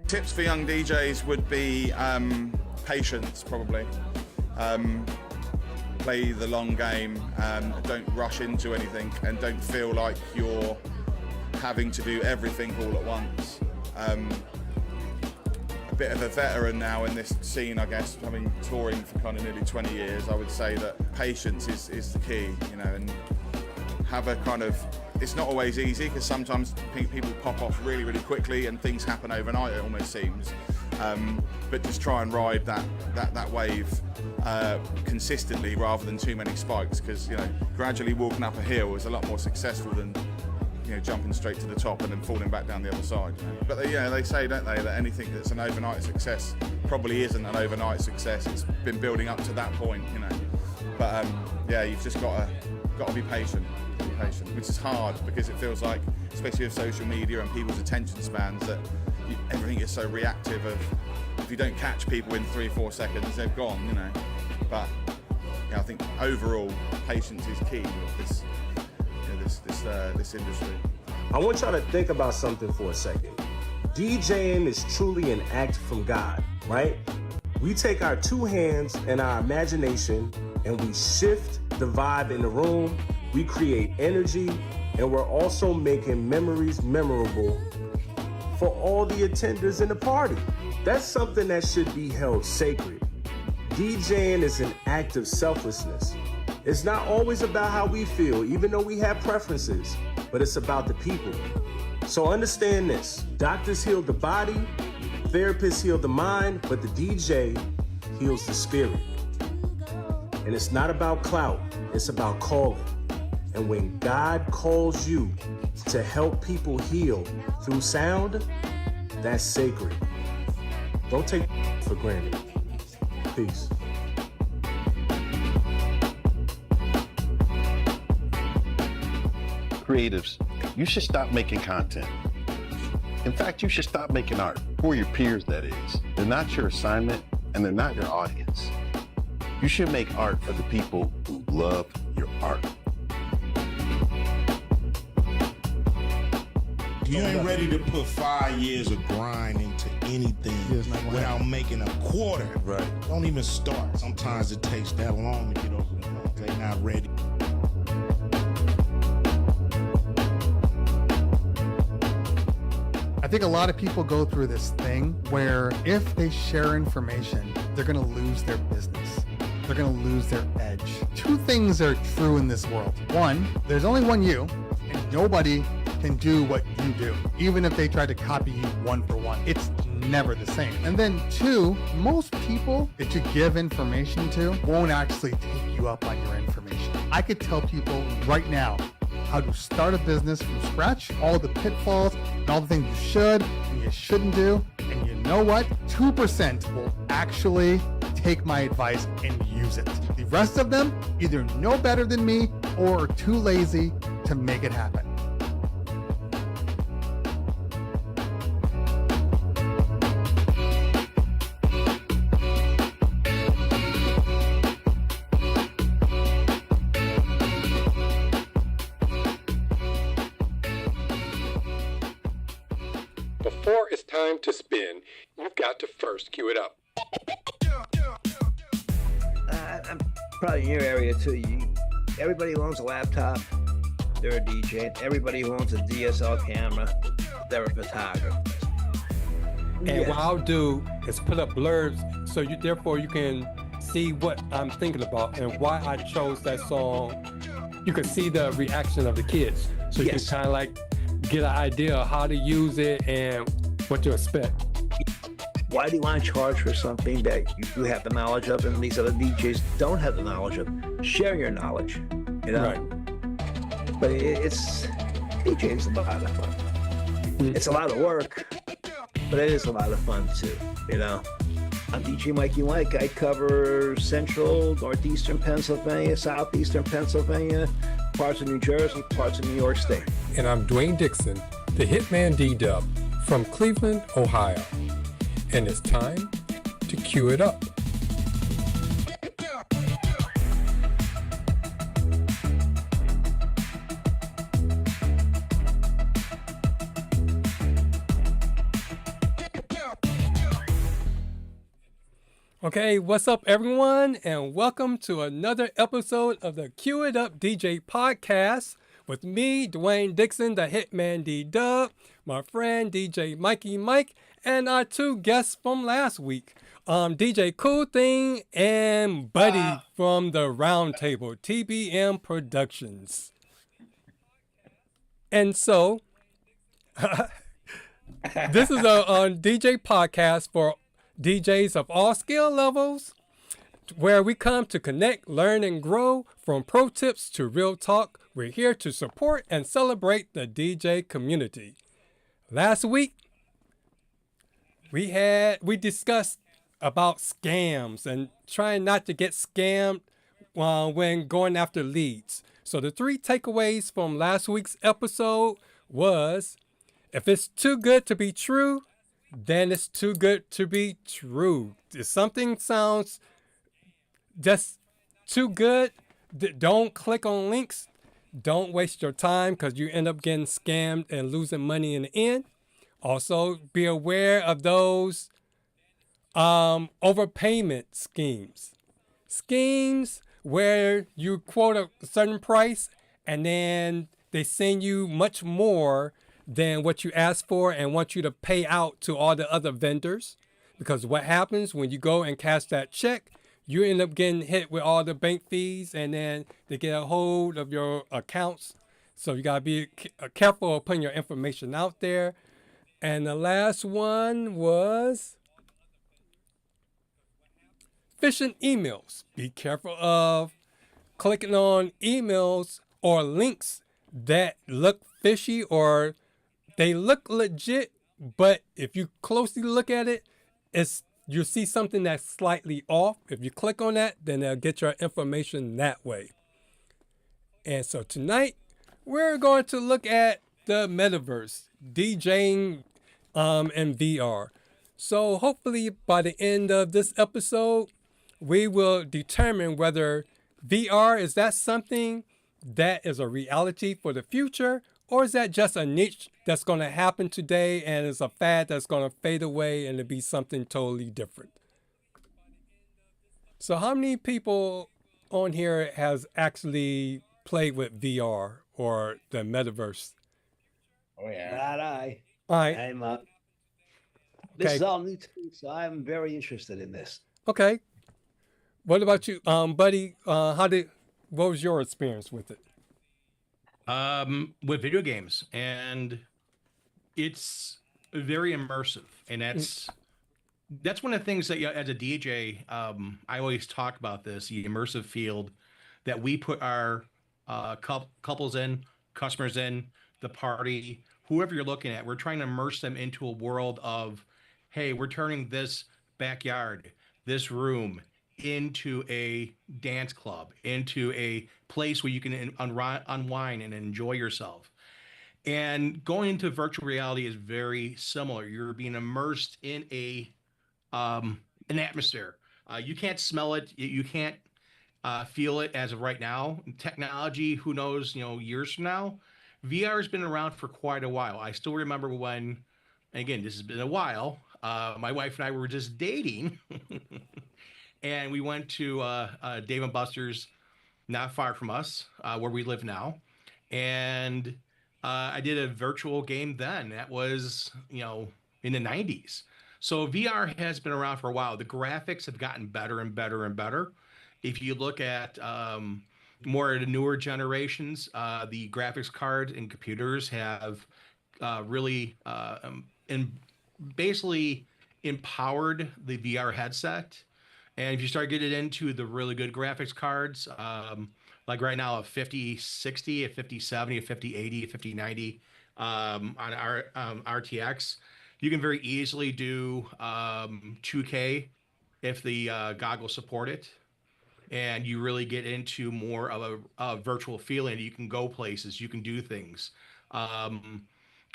Tips for young DJs would be patience, probably. Play the long game, don't rush into anything, and don't feel like you're having to do everything all at once. A bit of a veteran now in this scene, I guess, having touring for kind of nearly 20 years, I would say that patience is the key, you know, and have a kind of, it's not always easy because sometimes people pop off really, really quickly and things happen overnight, it almost seems. But just try and ride that wave consistently rather than too many spikes, because, you know, gradually walking up a hill is a lot more successful than, you know, jumping straight to the top and then falling back down the other side. You know? But they say, don't they, that anything that's an overnight success probably isn't an overnight success. It's been building up to that point, you know. But yeah, you've just got to be patient, which is hard because it feels like, especially with social media and people's attention spans, that everything is so reactive. Of if you don't catch people in 3-4 seconds, they're gone, you know. But yeah, I think overall patience is key with this industry. I want y'all to think about something for a second. DJing is truly an act from God, right? We take our two hands and our imagination and we shift the vibe in the room. We create energy, and we're also making memories memorable for all the attenders in the party. That's something that should be held sacred. DJing is an act of selflessness. It's not always about how we feel, even though we have preferences, but it's about the people. So understand this: doctors heal the body, therapists heal the mind, but the DJ heals the spirit. And it's not about clout, it's about calling. And when God calls you to help people heal through sound, that's sacred. Don't take for granted. Peace. Creatives, you should stop making content. In fact, you should stop making art for your peers, that is. They're not your assignment and they're not your audience. You should make art for the people who love your art. You ain't ready to put 5 years of grind into anything without making a quarter. Right. Don't even start. Sometimes it takes that long to get over the hump. They're not ready. I think a lot of people go through this thing where if they share information, they're going to lose their business. They're going to lose their edge. Two things are true in this world. One, there's only one you, and nobody can do what you do, even if they try to copy you one for one. It's never the same. And then two, most people that you give information to won't actually take you up on your information. I could tell people right now how to start a business from scratch, all the pitfalls and all the things you should and you shouldn't do. And you know what? 2% will actually take my advice and use it. The rest of them either know better than me or are too lazy to make it happen. Before it's time to spin, you've got to first cue it up. I'm probably in your area too. Everybody who owns a laptop, they're a DJ. Everybody who owns a DSL camera, they're a photographer. And what I'll do is put up blurs so therefore you can see what I'm thinking about and why I chose that song. You can see the reaction of the kids. So you can kind of like get an idea of how to use it and what to expect. Why do you want to charge for something that you have the knowledge of and these other DJs don't have the knowledge of? Share your knowledge, you know? Right. But DJing's a lot of fun. It's a lot of work, but it is a lot of fun too, you know? I'm djmikiemike. I cover central, northeastern Pennsylvania, southeastern Pennsylvania, parts of New Jersey, parts of New York State. And I'm Dwayne Dixon, the HitmanDDub from Cleveland, Ohio. And it's time to cue it up. Okay, what's up, everyone, and welcome to another episode of the Cue It Up DJ podcast with me, Dwayne Dixon, the HitmanDDub, my friend DJ Mikey Mike, and our two guests from last week, DJ Cool Thing and Buddy from the Roundtable, TBM Productions. And so, this is a DJ podcast for DJs of all skill levels, where we come to connect, learn, and grow. From pro tips to real talk, we're here to support and celebrate the DJ community. Last week, we discussed about scams and trying not to get scammed when going after leads. So the 3 takeaways from last week's episode was, if it's too good to be true, then it's too good to be true. If something sounds just too good, don't click on links. Don't waste your time because you end up getting scammed and losing money in the end. Also, be aware of those overpayment schemes. Schemes where you quote a certain price and then they send you much more than what you asked for and want you to pay out to all the other vendors. Because what happens when you go and cash that check, you end up getting hit with all the bank fees and then they get a hold of your accounts. So you gotta be careful of putting your information out there. And the last one was phishing emails. Be careful of clicking on emails or links that look fishy or they look legit, but if you closely look at it, you see something that's slightly off. If you click on that, then they'll get your information that way. And so tonight, we're going to look at the Metaverse, DJing and VR. So hopefully by the end of this episode, we will determine whether VR, is that something that is a reality for the future, or is that just a niche that's going to happen today and is a fad that's going to fade away and it'll be something totally different? So how many people on here has actually played with VR or the Metaverse? Oh, yeah. Not I. All right. I'm this is all new to me, so I'm very interested in this. Okay. What about you, Buddy? What was your experience with it? With video games, and it's very immersive, and that's one of the things that, as a DJ, I always talk about this, the immersive field that we put our couples in, customers in, the party, whoever you're looking at. We're trying to immerse them into a world of, hey, we're turning this backyard, this room, into a dance club, into a place where you can unwind and enjoy yourself. And going into virtual reality is very similar. You're being immersed in an atmosphere. You can't smell it. You can't feel it as of right now. Technology, who knows, years from now. VR has been around for quite a while. I still remember when, and again, this has been a while, my wife and I were just dating. And we went to Dave & Buster's, not far from us, where we live now. And I did a virtual game then. That was, in the 90s. So VR has been around for a while. The graphics have gotten better and better and better. If you look at more of the newer generations, the graphics cards and computers have really basically empowered the VR headset. And if you start getting into the really good graphics cards, like right now a 5060, a 5070, a 5080, a 5090 on our RTX, you can very easily do 2K if the goggles support it. And you really get into more of a virtual feeling. You can go places, you can do things. Kind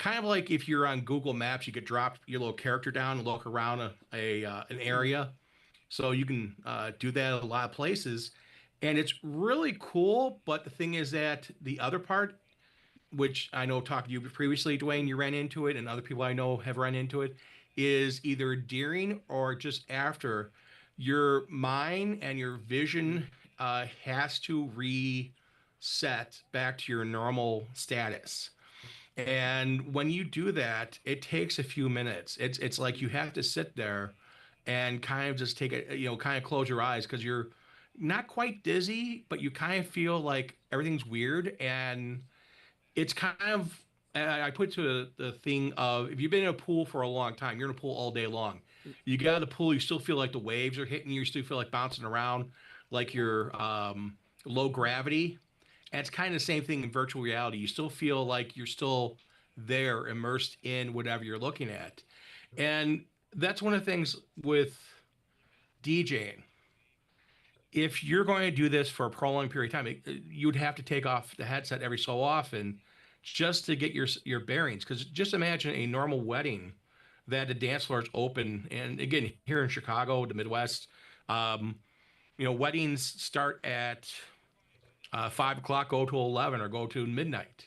of like if you're on Google Maps, you could drop your little character down and look around an area. So you can do that at a lot of places. And it's really cool. But the thing is that the other part, which I know talked to you previously, Dwayne, you ran into it, and other people I know have run into it, is either during or just after your mind and your vision has to reset back to your normal status. And when you do that, it takes a few minutes. It's like you have to sit there and kind of just take a, kind of close your eyes because you're not quite dizzy, but you kind of feel like everything's weird. And it's kind of, I put to the thing of, if you've been in a pool for a long time, you're in a pool all day long. You get out of the pool, you still feel like the waves are hitting you, you still feel like bouncing around, like you're low gravity. And it's kind of the same thing in virtual reality. You still feel like you're still there, immersed in whatever you're looking at. And that's one of the things with DJing. If you're going to do this for a prolonged period of time, you'd have to take off the headset every so often just to get your bearings. Because just imagine a normal wedding that the dance floor is open. And again, here in Chicago, the Midwest, weddings start at 5 o'clock, go to 11 or go to midnight.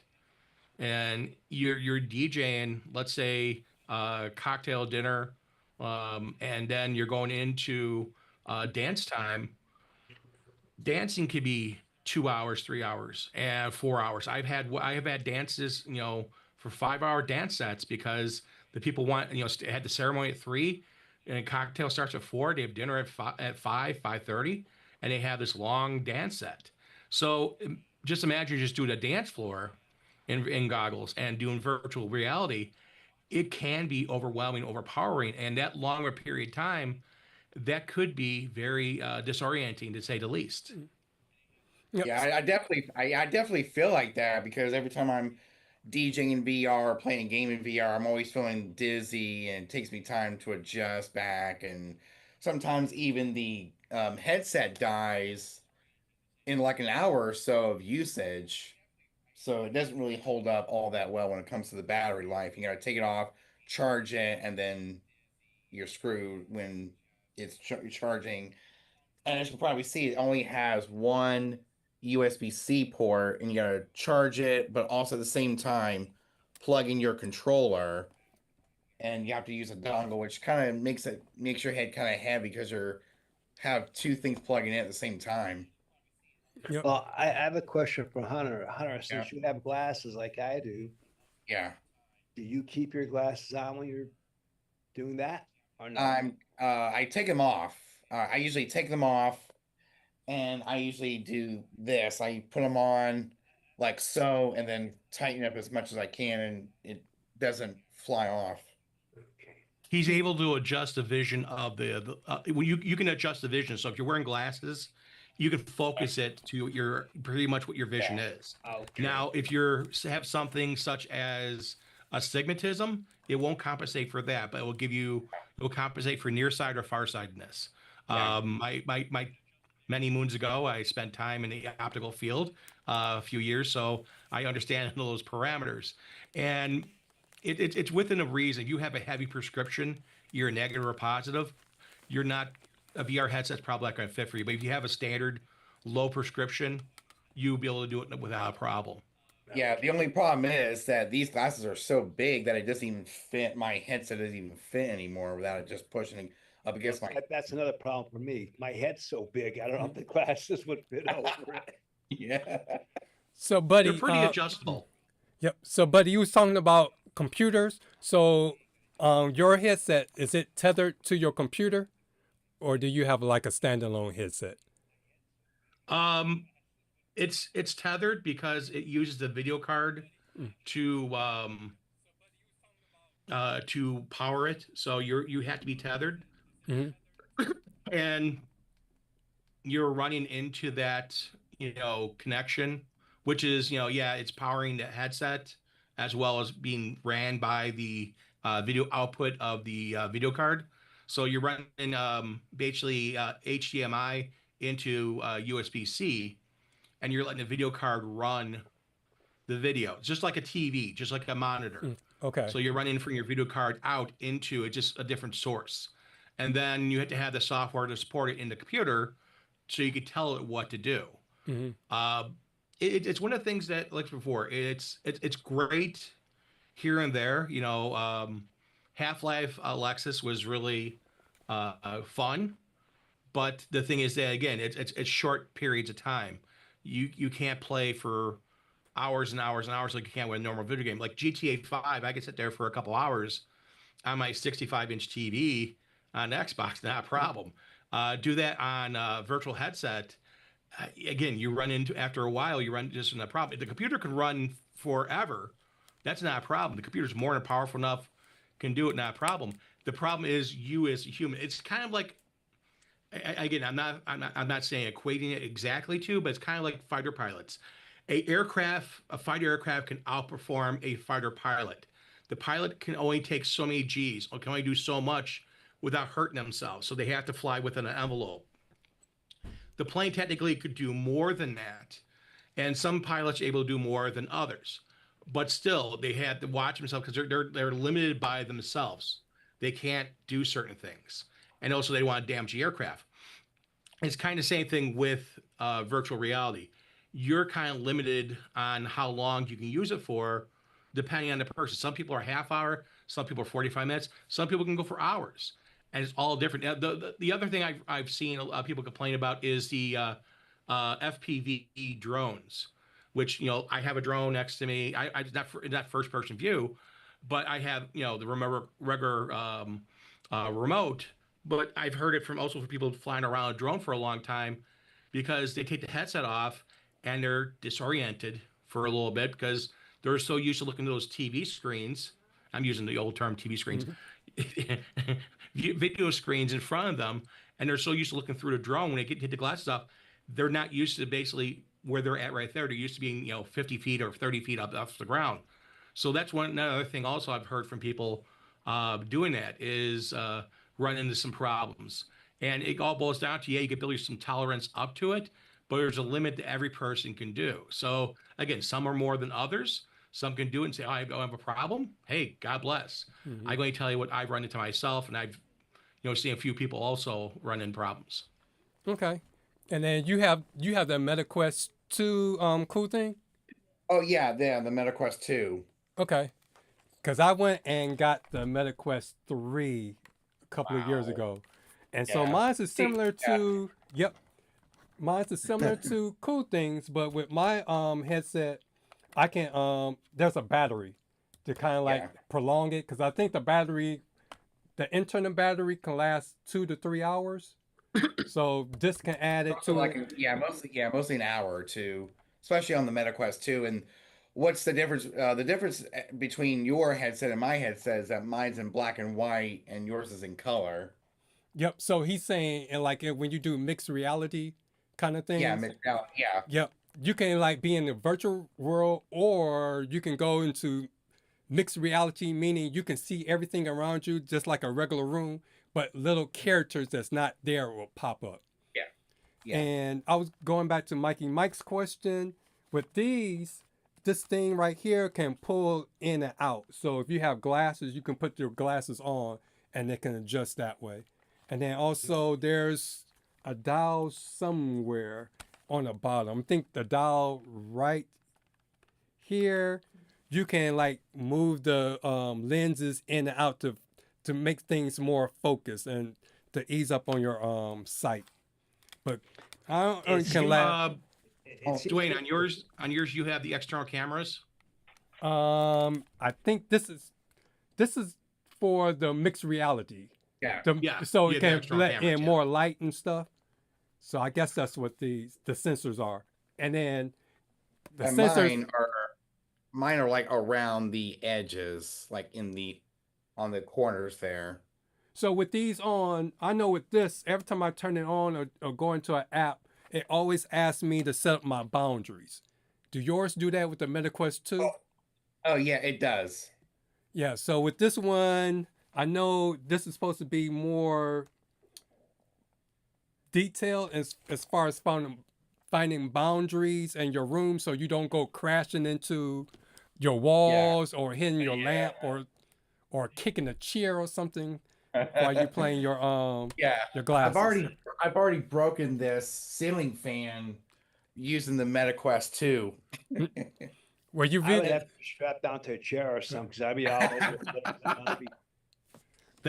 And you're DJing, let's say, cocktail dinner, and then you're going into dance time. Dancing could be 2 hours, 3 hours, and 4 hours. I have had dances, for 5-hour dance sets because the people want, had the ceremony at 3, and cocktail starts at 4. They have dinner at 5:30, and they have this long dance set. So just imagine just doing a dance floor in goggles and doing virtual reality. It can be overwhelming, overpowering, and that longer period of time, that could be very disorienting, to say the least. Yep. Yeah, I definitely feel like that because every time I'm DJing in VR or playing a game in VR, I'm always feeling dizzy and it takes me time to adjust back. And sometimes even the headset dies in like an hour or so of usage. So it doesn't really hold up all that well when it comes to the battery life. You got to take it off, charge it, and then you're screwed when it's charging. And as you can probably see, it only has one USB-C port, and you got to charge it, but also at the same time, plug in your controller. And you have to use a dongle, which kind of makes your head kind of heavy because you have two things plugging in at the same time. Yep. Well, I have a question for Hunter. Hunter, since you have glasses like I do, do you keep your glasses on when you're doing that or not? I take them off. I usually take them off, and I usually do this. I put them on like so, and then tighten up as much as I can, and it doesn't fly off. He's able to adjust the vision of you can adjust the vision. So if you're wearing glasses, you can focus it to your pretty much what your vision is. Okay. Now, if you have something such as astigmatism, it won't compensate for that, but it will compensate for nearsight or farsightedness. Yeah. My many moons ago, I spent time in the optical field a few years, so I understand those parameters. And it's within a reason. If you have a heavy prescription, you're negative or positive, you're not. A VR headset's probably not going to fit for you. But if you have a standard low prescription, you'll be able to do it without a problem. Yeah, the only problem is that these glasses are so big that it doesn't even fit. My headset doesn't even fit anymore without it just pushing up against my. That's another problem for me. My head's so big, I don't know if the glasses would fit over it. Yeah. So, buddy, they're pretty adjustable. Yep. So, buddy, you was talking about computers. So, your headset, is it tethered to your computer? Or do you have like a standalone headset? It's tethered because it uses the video card to power it. So you have to be tethered, and you're running into that connection, which is it's powering the headset as well as being ran by the video output of the video card. So you're running basically HDMI into USB-C, and you're letting the video card run the video, just like a TV, just like a monitor. Okay. So you're running from your video card out into just a different source. And then you have to have the software to support it in the computer so you can tell it what to do. Mm-hmm. It's one of the things that, like before, it's great here and there. Half-Life Alexis was really fun, But the thing is that again, it's short periods of time. You can't play for hours and hours and hours like you can with a normal video game. Like GTA 5, I can sit there for a couple hours on my 65-inch TV on Xbox, not a problem. Do that on a virtual headset. Again, you run into, after a while, you run into a problem. The computer can run forever. That's not a problem. The computer's more than powerful enough, can do it, not a problem. The problem is you as a human. It's kind of like, again, I'm not saying equating it exactly to, but it's kind of like fighter pilots. A fighter aircraft can outperform a fighter pilot. The pilot can only take so many G's, or can only do so much without hurting themselves. So they have to fly within an envelope. The plane technically could do more than that, and some pilots are able to do more than others. But still, they had to watch themselves because they're limited by themselves. They can't do certain things, and also they don't want to damage the aircraft. It's kind of the same thing with virtual reality. You're kind of limited on how long you can use it for, depending on the person. Some people are half hour, some people are 45 minutes, some people can go for hours. And it's all different. The other thing I've seen a lot of people complain about is the FPV drones, which, you know, I have a drone next to me. I not first person view, but I have, you know, the regular remote. But I've heard it from people flying around a drone for a long time because they take the headset off and they're disoriented for a little bit because they're so used to looking at those TV screens. I'm using the old term TV screens. Video screens in front of them, and they're so used to looking through the drone when they hit the glasses off, they're not used to basically where they're at right there. They're used to being, you know, 50 feet or 30 feet up off the ground. So that's another thing also I've heard from people doing that is run into some problems. And it all boils down to, you can build some tolerance up to it, but there's a limit that every person can do. So again, some are more than others. Some can do it and say, oh, I have a problem. Hey, God bless. Mm-hmm. I'm going to tell you what I've run into myself, and I've, you know, seen a few people also run into problems. Okay. And then you have the MetaQuest 2 cool thing? Oh, yeah, the MetaQuest 2. Okay. Because I went and got the MetaQuest 3 a couple of years ago. And so mine's is similar to, mine's is similar to cool things, but with my headset, I can, there's a battery to kind of like prolong it. Cause I think the internal battery can last 2 to 3 hours. So this can add it to mostly an hour or two, especially on the MetaQuest 2. And what's the difference? The difference between your headset and my headset is that mine's in black and white and yours is in color. Yep. So he's saying, and like when you do mixed reality kind of thing. Yeah, mixed reality. Yeah. Yep. You can like be in the virtual world, or you can go into mixed reality, meaning you can see everything around you just like a regular room, but little characters that's not there will pop up. Yeah. And I was going back to Mike's question. With this thing right here can pull in and out. So if you have glasses, you can put your glasses on and they can adjust that way. And then also there's a dial somewhere on the bottom. I think the dial right here, you can like move the lenses in and out to make things more focused and to ease up on your sight. But I don't Dwayne, on yours you have the external cameras? I think this is for the mixed reality. So it can let in more light and stuff. So I guess that's what the sensors are. And then the sensors mine are like around the edges, like on the corners there. So with these on, I know with this, every time I turn it on or go into an app, it always asks me to set up my boundaries. Do yours do that with the MetaQuest 2? Oh yeah, it does. Yeah, so with this one, I know this is supposed to be more detailed as far as finding boundaries in your room so you don't go crashing into your walls or hitting your lamp or kicking a chair or something while you're playing your glasses. I've already broken this ceiling fan using the MetaQuest 2. Well, you I would have to be strapped down to a chair or something because I'd be all over the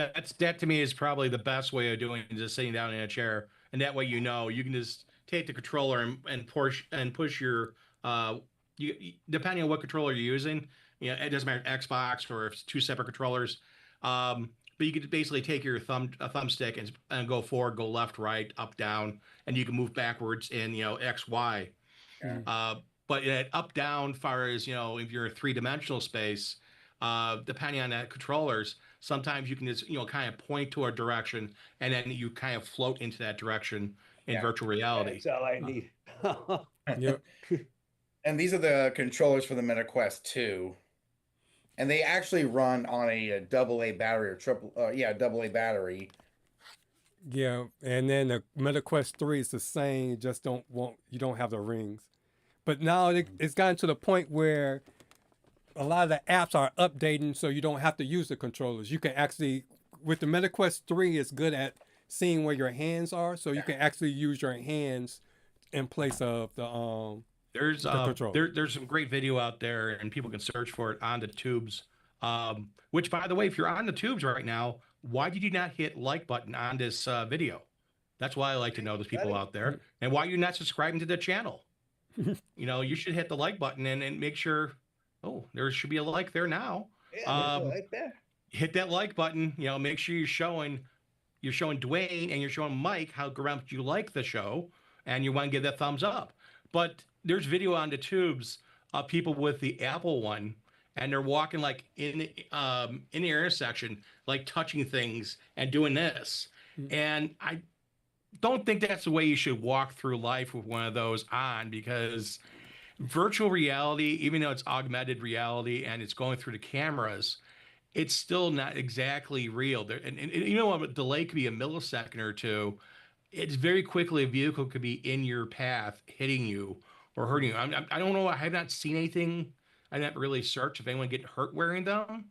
place. That to me is probably the best way of doing it, just sitting down in a chair and that way you can just take the controller and push your depending on what controller you're using. It doesn't matter Xbox or if it's two separate controllers. But you could basically take your thumbstick and go forward, go left, right, up, down, and you can move backwards in X, Y. Yeah. But up, down, far as if you're in a three-dimensional space, depending on that controllers, sometimes you can just kind of point to a direction and then you kind of float into that direction in virtual reality. That's all I need. Yep. And these are the controllers for the Meta Quest 2. And they actually run on a AA battery or AA battery. Yeah, and then the Meta Quest 3 is the same. You don't have the rings. But now it's gotten to the point where a lot of the apps are updating, so you don't have to use the controllers. You can actually, with the Meta Quest 3, it's good at seeing where your hands are, so you can actually use your hands in place of the There's control. There's some great video out there, and people can search for it on the tubes. Which, by the way, if you're on the tubes right now, why did you not hit like button on this video? That's why I like to know there's people out there, and why you're not subscribing to the channel. You should hit the like button and make sure. Oh, there should be a like there now. Yeah, right there. Hit that like button. Make sure you're showing Dwayne and you're showing Mike how much you like the show, and you want to give that thumbs up. But there's video on the tubes of people with the Apple one, and they're walking like in the intersection, like touching things and doing this. And I don't think that's the way you should walk through life with one of those on, because virtual reality, even though it's augmented reality and it's going through the cameras, it's still not exactly real. And a delay could be a millisecond or two. It's very quickly a vehicle could be in your path, hitting you or hurting you. I don't know. I have not seen anything. I haven't really searched if anyone get hurt wearing them.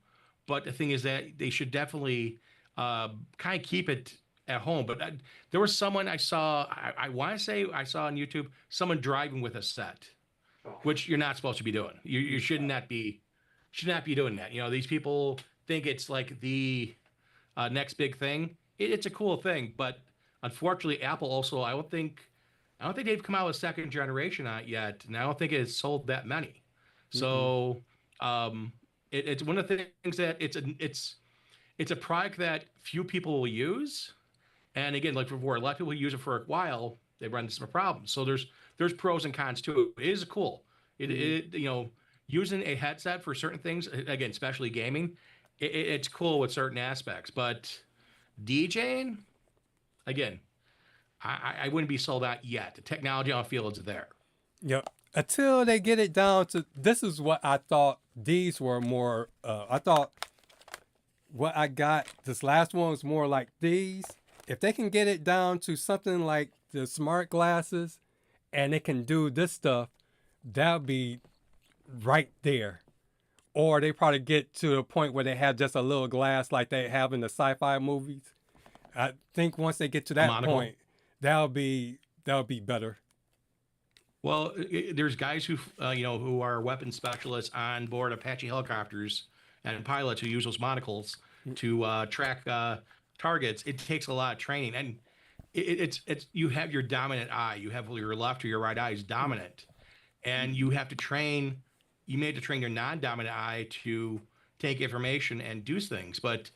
But the thing is that they should definitely kind of keep it at home. But there was someone I saw, I want to say I saw on YouTube, someone driving with a set, which you're not supposed to be doing. You should not be doing that. These people think it's like the next big thing. It's a cool thing, but unfortunately, Apple also, I don't think they've come out with second generation on it yet, and I don't think it's sold that many. So it's one of the things that it's a product that few people will use. And again, like before, a lot of people use it for a while, they run into some problems. So there's pros and cons too. It is cool. Using a headset for certain things, again, especially gaming, it's cool with certain aspects. But DJing, again, I wouldn't be sold out yet. The technology I feel is there. Yep. Until they get it down to, this is what I thought these were more, I thought what I got, this last one was more like these. If they can get it down to something like the smart glasses and it can do this stuff, that'll be right there. Or they probably get to a point where they have just a little glass like they have in the sci-fi movies. I think once they get to that point, that'll be better. Well, there's guys who are weapons specialists on board Apache helicopters and pilots who use those monocles to track targets. It takes a lot of training, and it's you have your dominant eye. You have your left or your right eye is dominant, and you have to train. You may have to train your non-dominant eye to take information and do things. But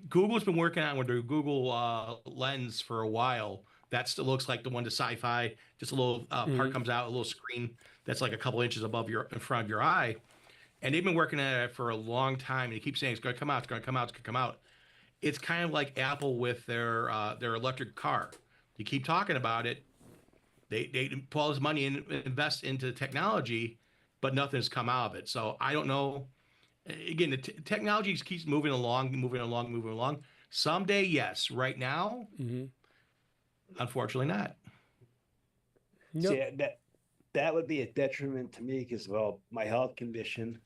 Google's been working on with their Google Lens for a while. That still looks like the one to sci-fi. Just a little part comes out, a little screen that's like a couple inches above in front of your eye. And they've been working on it for a long time. And they keep saying it's going to come out, it's going to come out, it's going to come out. It's kind of like Apple with their electric car. They keep talking about it. They put all this money and invest into technology, but nothing's come out of it. So I don't know. Again, the technology keeps moving along. Someday, yes. Right now, unfortunately not. Nope. See, that would be a detriment to me because, well, my health condition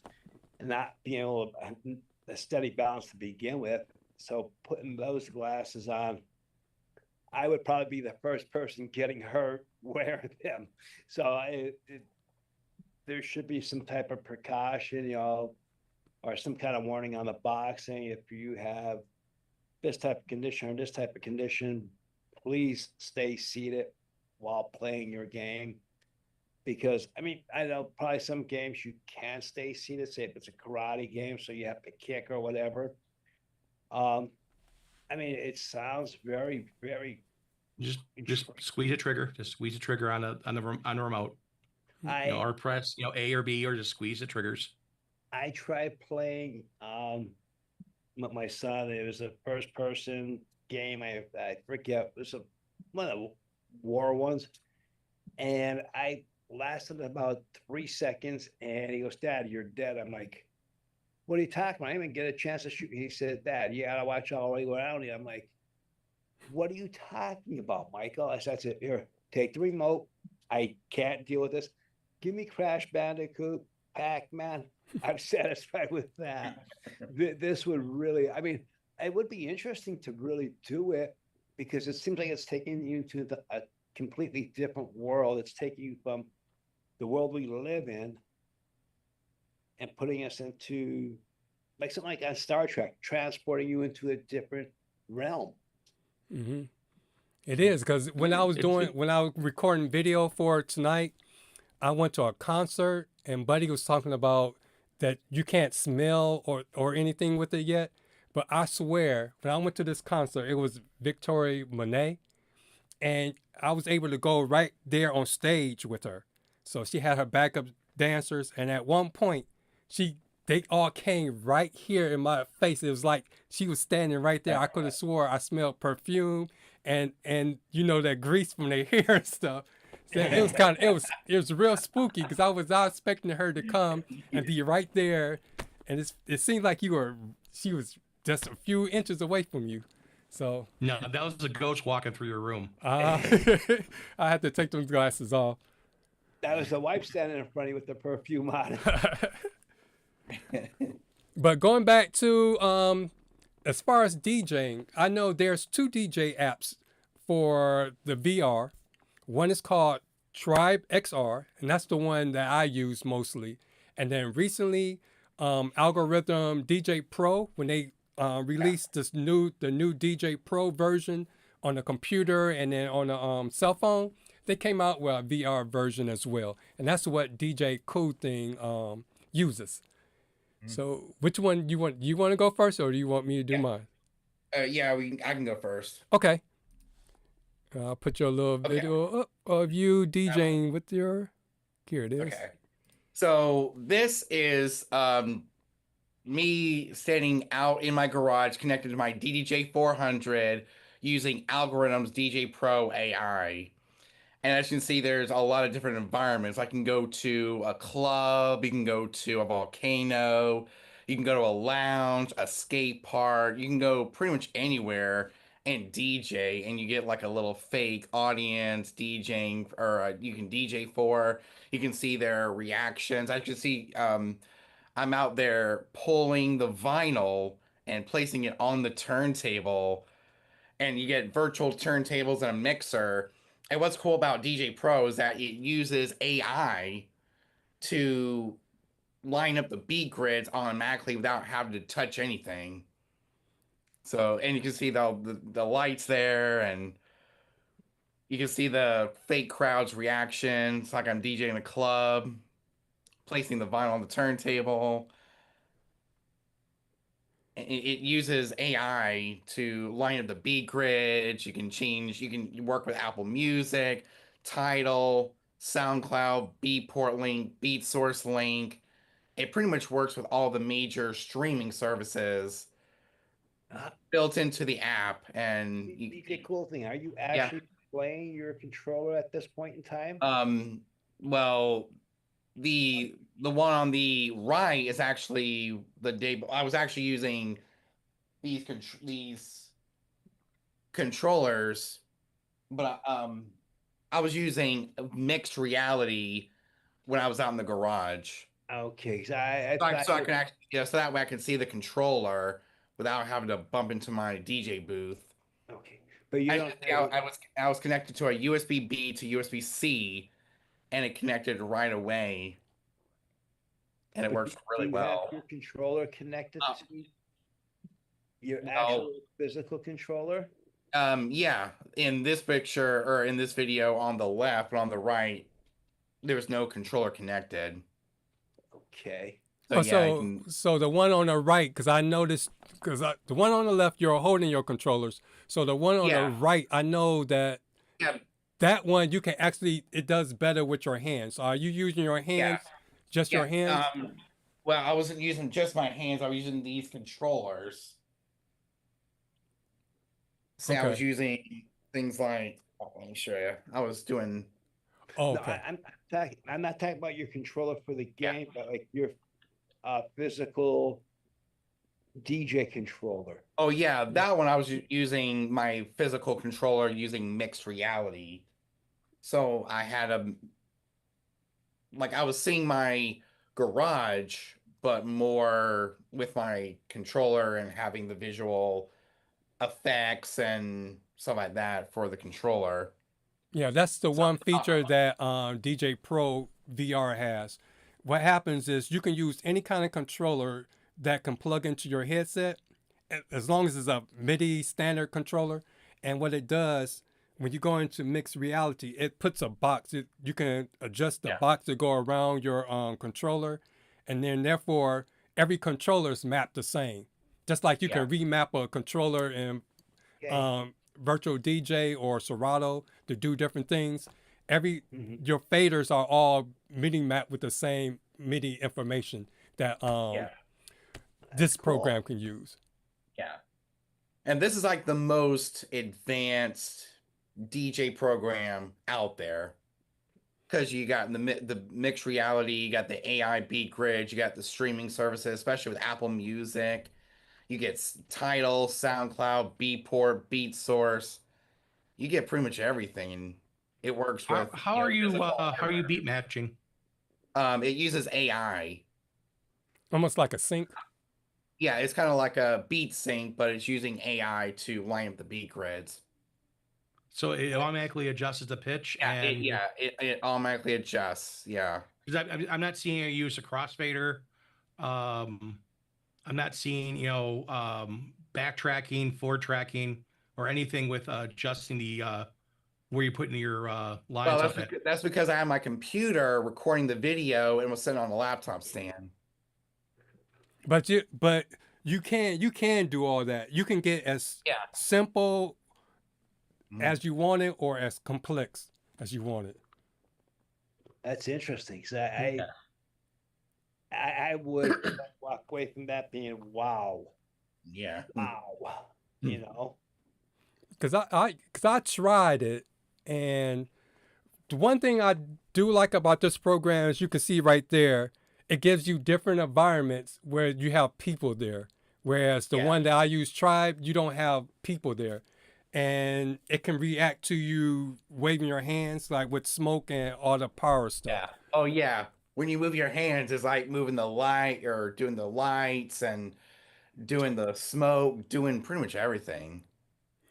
and not being able to a steady balance to begin with. So putting those glasses on, I would probably be the first person getting hurt wearing them. So there should be some type of precaution, or some kind of warning on the box saying if you have this type of condition or this type of condition, please stay seated while playing your game. Because I mean, I know probably some games you can stay seated, say if it's a karate game, so you have to kick or whatever. I mean, it sounds very, very. Just squeeze a trigger. Just squeeze a trigger on the remote. Or press A or B, or just squeeze the triggers. I tried playing with my son. It was a first person game. I forget. It was one of the war ones, and I lasted about 3 seconds. And he goes, "Dad, you're dead." I'm like, "What are you talking about? I didn't even get a chance to shoot." He said, "Dad, you gotta watch all the way around here." I'm like, "What are you talking about, Michael?" I said, "Here, take the remote. I can't deal with this. Give me Crash Bandicoot, Pac-Man. I'm satisfied with that." This would really, I mean, it would be interesting to really do it, because it seems like it's taking you to a completely different world. It's taking you from the world we live in and putting us into like something like on Star Trek, transporting you into a different realm. Mm-hmm. It is, because when I was recording video for tonight, I went to a concert and Buddy was talking about that you can't smell or anything with it yet. But I swear, when I went to this concert, it was Victoria Monet, and I was able to go right there on stage with her. So she had her backup dancers, and at one point, they all came right here in my face. It was like she was standing right there. I could have swore I smelled perfume and that grease from their hair and stuff. So it was real spooky, because I was not expecting her to come and be right there, and it seemed like she was just a few inches away from you. So no, that was a ghost walking through your room. I had to take those glasses off. That was the wife standing in front of you with the perfume on. But going back to as far as DJing, I know there's 2 DJ apps for the VR. One is called Tribe XR, and that's the one that I use mostly. And then recently, Algoriddim DJ Pro, when they released the new DJ Pro version on the computer and then on the cell phone, they came out with a VR version as well. And that's what DJ Cool Thing uses. So which one you want? You want to go first, or do you want me to do mine? Yeah, I can go first. Okay. I'll put your little video up of you DJing with your. Here it is. Okay. So this is me standing out in my garage, connected to my DDJ 400, using Algoriddim's DJ Pro AI. And as you can see, there's a lot of different environments. I can go to a club, you can go to a volcano, you can go to a lounge, a skate park, you can go pretty much anywhere and DJ, and you get like a little fake audience DJing, or you can DJ for. You can see their reactions. I can see I'm out there pulling the vinyl and placing it on the turntable, and you get virtual turntables and a mixer. And what's cool about DJ Pro is that it uses AI to line up the beat grids automatically without having to touch anything. So, and you can see the lights there, and you can see the fake crowd's reactions, like I'm DJing a club, placing the vinyl on the turntable. It uses AI to line up the beat grids. You can work with Apple Music, Tidal, SoundCloud, Beatport Link, BeatSource Link. It pretty much works with all the major streaming services built into the app. And DJ Cool Thing, are you actually playing your controller at this point in time? Well, the one on the right is actually the day I was actually using these controllers, but I was using mixed reality when I was out in the garage. Okay, so I can actually, so that way I can see the controller without having to bump into my DJ booth. Okay, but you don't. I was connected to a USB-B to USB-C, and it connected right away. And it works really well. Have your controller connected to your actual physical controller? Yeah, in this picture or in this video on the left, but on the right, there's no controller connected. Okay. So Oh, yeah, I so can. so the one on the right, because I noticed, because the one on the left you're holding your controllers. So the one on the Yeah, right, I know that yeah, that one you can actually it does better with your hands. Are you using your yeah, hands, just yeah. your hands? Well, I wasn't using just my hands. I was using these controllers. See, I was Okay. using things like. Oh, let me show you. I was doing. Oh, No, okay. I'm not talking about your controller for the Yeah. game, but like your physical DJ controller. Oh yeah, that one I was using my physical controller using mixed reality. So I had I was seeing my garage, but more with my controller and having the visual effects and stuff like that for the controller. Yeah, that's the So one feature that DJ Pro VR has. What happens is you can use any kind of controller that can plug into your headset, as long as it's a MIDI standard controller. And what it does, when you go into mixed reality, it puts a box. You can adjust the yeah, box to go around your controller, and then therefore every controller is mapped the same. Just like you yeah, can remap a controller in Okay. virtual DJ or Serato to do different things. Mhm. Your faders are all MIDI mapped with the same MIDI information that yeah, this Cool. program can use. yeah. And this is like the most advanced DJ program out there. Because you got the mixed reality, you got the AI beat grid, you got the streaming services, especially with Apple Music. You get Tidal, SoundCloud, Beatport, BeatSource. You get pretty much everything, and it works with How are you physical how are you hardware. beat matching? It uses AI. Almost like a sync. Yeah, it's kind of like a beat sync, but it's using AI to line up the beat grids. So it automatically adjusts the pitch, Yeah, and it automatically adjusts. Yeah. because I'm not seeing you use a crossfader. Um, I'm not seeing backtracking, forward tracking, or anything with adjusting the where you're putting your Well, lines up at. that's because I have my computer recording the video and was sitting on a laptop stand. But you can do all that. You can get as Yeah. simple Mhm. as you want it or as complex as you want it. That's interesting because Yeah. I would walk away from that being wow, Yeah. wow, you know. Cause I tried it, and the one thing I do like about this program is you can see right there, it gives you different environments where you have people there. Whereas the Yeah. one that I use, Tribe, you don't have people there. And it can react to you waving your hands like with smoke and all the power stuff. Yeah. Oh yeah. When you move your hands, it's like moving the light or doing the lights and doing the smoke, doing pretty much everything.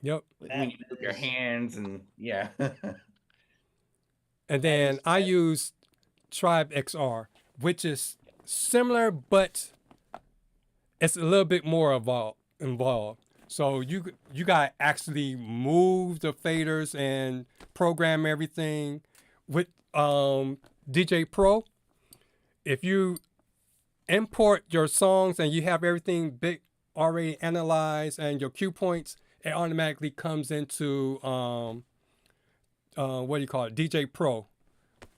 Yep. When you move your hands and yeah. And then I use Tribe XR, which is similar, but it's a little bit more involved. So you gotta actually move the faders and program everything with DJ Pro. If you import your songs and you have everything big already analyzed and your cue points, it automatically comes into what do you call it? DJ Pro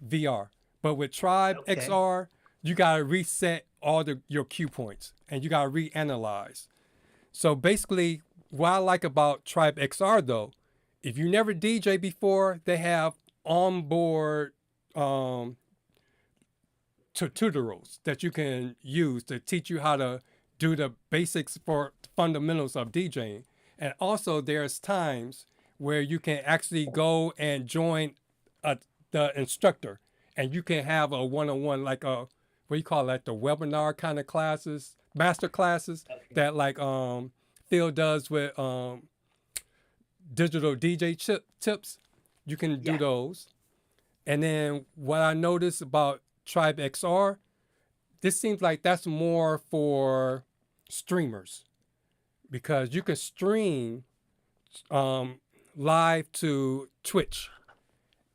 VR. But with Tribe XR, you gotta reset all your cue points and you gotta reanalyze. So basically, what I like about Tribe XR though, if you never DJ before, they have onboard tutorials that you can use to teach you how to do the basics for fundamentals of DJing. And also there's times where you can actually go and join the instructor and you can have a one-on-one, like a, what do you call that, the webinar kind of classes, master classes that like Phil does with digital DJ tips. You can do those. And then what I noticed about Tribe XR, this seems like that's more for streamers because you can stream live to Twitch,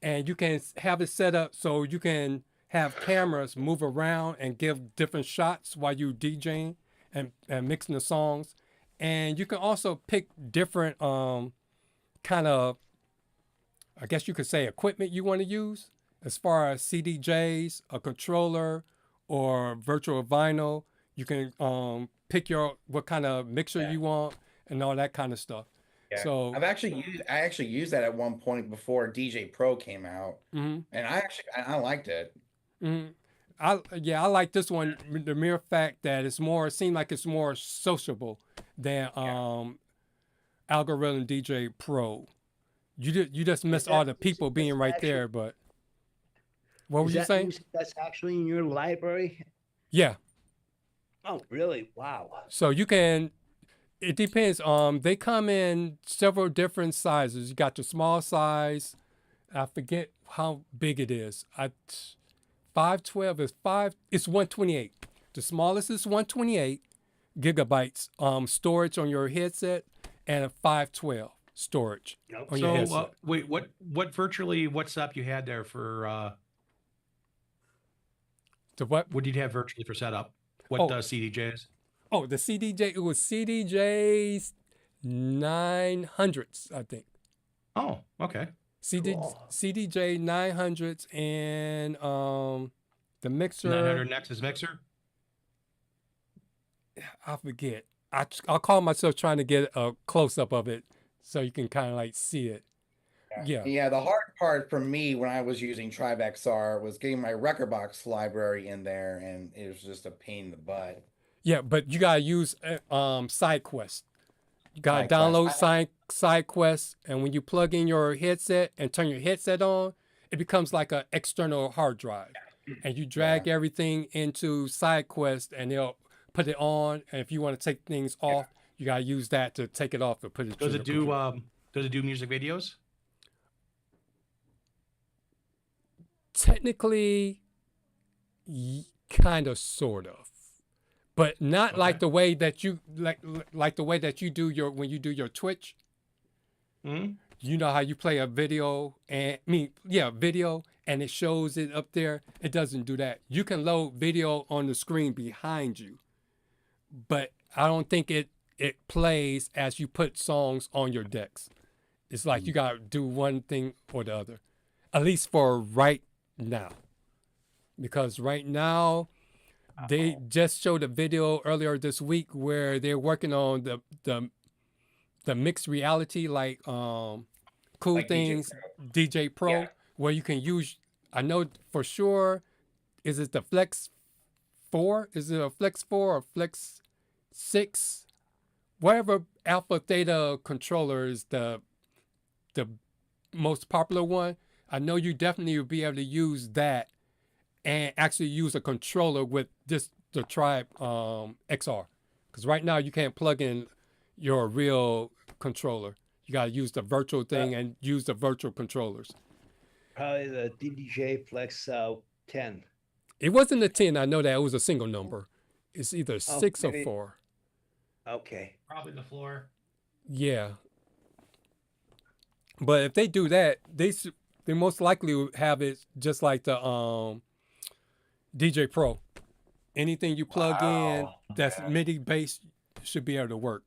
and you can have it set up so you can have cameras move around and give different shots while you DJing and mixing the songs. And you can also pick different kind of, I guess you could say, equipment you want to use as far as CDJs, a controller, or virtual vinyl. You can pick what kind of mixer you want and all that kind of stuff. Yeah. So I actually used that at one point before DJ Pro came out, mm-hmm. and I liked it. Mm-hmm. I like this one. The mere fact that it seemed like it's more sociable than Algoriddim DJ Pro. You just miss all the people being right there. But what were you saying? That's actually in your library. Yeah. Oh, really? Wow. So you can. It depends. They come in several different sizes. You got the small size. I forget how big it is. 512 is 5. It's 128. The smallest is 128 gigabytes storage on your headset, and a 512 storage on your headset. Wait, what virtually what's up you had there for? The what? What did you have virtually for setup? What CDJs? Oh, the CDJ. It was CDJs 900s, I think. Oh, okay. CDJ 900s and the mixer. 900 Nexus mixer. I forget. I'll call myself trying to get a close up of it so you can kind of like see it. Yeah. The hard part for me when I was using TribeXR was getting my record box library in there, and it was just a pain in the butt. Yeah, but you gotta use SideQuest. You gotta download SideQuest, and when you plug in your headset and turn your headset on, it becomes like an external hard drive, and you drag everything into SideQuest, and they'll put it on. And if you want to take things off, you gotta use that to take it off and put it. Does it do music videos? Technically, kind of, sort of, but not like the way that you like the way that you do when you do your Twitch. Mm-hmm. You know how you play a video video, and it shows it up there. It doesn't do that. You can load video on the screen behind you, but I don't think it plays as you put songs on your decks. It's like you gotta do one thing or the other, at least for right now, because right now they just showed a video earlier this week where they're working on the mixed reality, like Cool Things DJ Pro, where you can use, I know for sure, is it the Flex 4? Is it a Flex 4 or Flex 6? Whatever alpha theta controller is the most popular one. I know you definitely will be able to use that and actually use a controller with the Tribe XR. Because right now you can't plug in your real controller. You got to use the virtual thing and use the virtual controllers. Probably the DDJ Flex 10. It wasn't a 10. I know that. It was a single number. It's either 6 or 4. Okay. Probably the floor. Yeah. But if they do that, they most likely would have it just like the DJ Pro. Anything you plug in that's MIDI based should be able to work.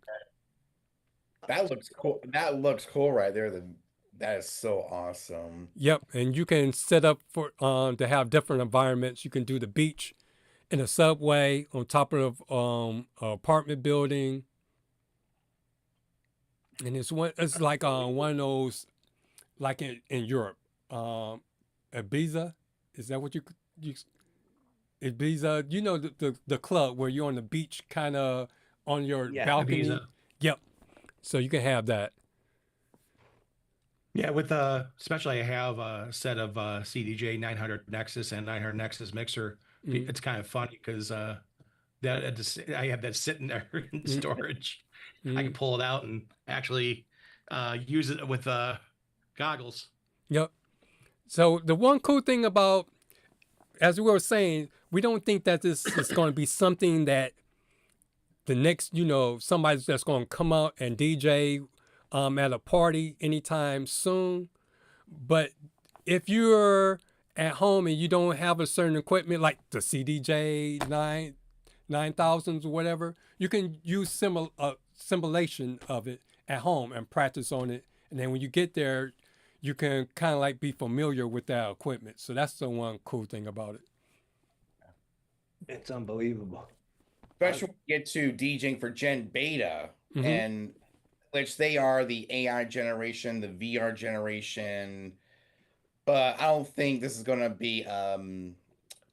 That looks cool. That looks cool right there. That is so awesome. Yep, and you can set up for to have different environments. You can do the beach, in a subway, on top of an apartment building, and it's like one of those, like in Europe. Ibiza, is that what you Ibiza? You know the club where you're on the beach, kind of on your balcony. Ibiza. Yep. So you can have that. Yeah, with especially I have a set of CDJ 900 Nexus and 900 Nexus mixer. Mm-hmm. It's kind of funny because I have that sitting there in storage. Mm-hmm. I can pull it out and actually use it with goggles. Yep. So the one cool thing about, as we were saying, we don't think that this is going to be something that the next, somebody's just going to come out and DJ at a party anytime soon. But if you're at home and you don't have a certain equipment like the CDJ 9000s or whatever, you can use simulation of it at home and practice on it. And then when you get there, you can kind of like be familiar with that equipment. So that's the one cool thing about it. It's unbelievable. Especially when you get to DJing for Gen Beta, and which they are the AI generation, the VR generation. But I don't think this is going to be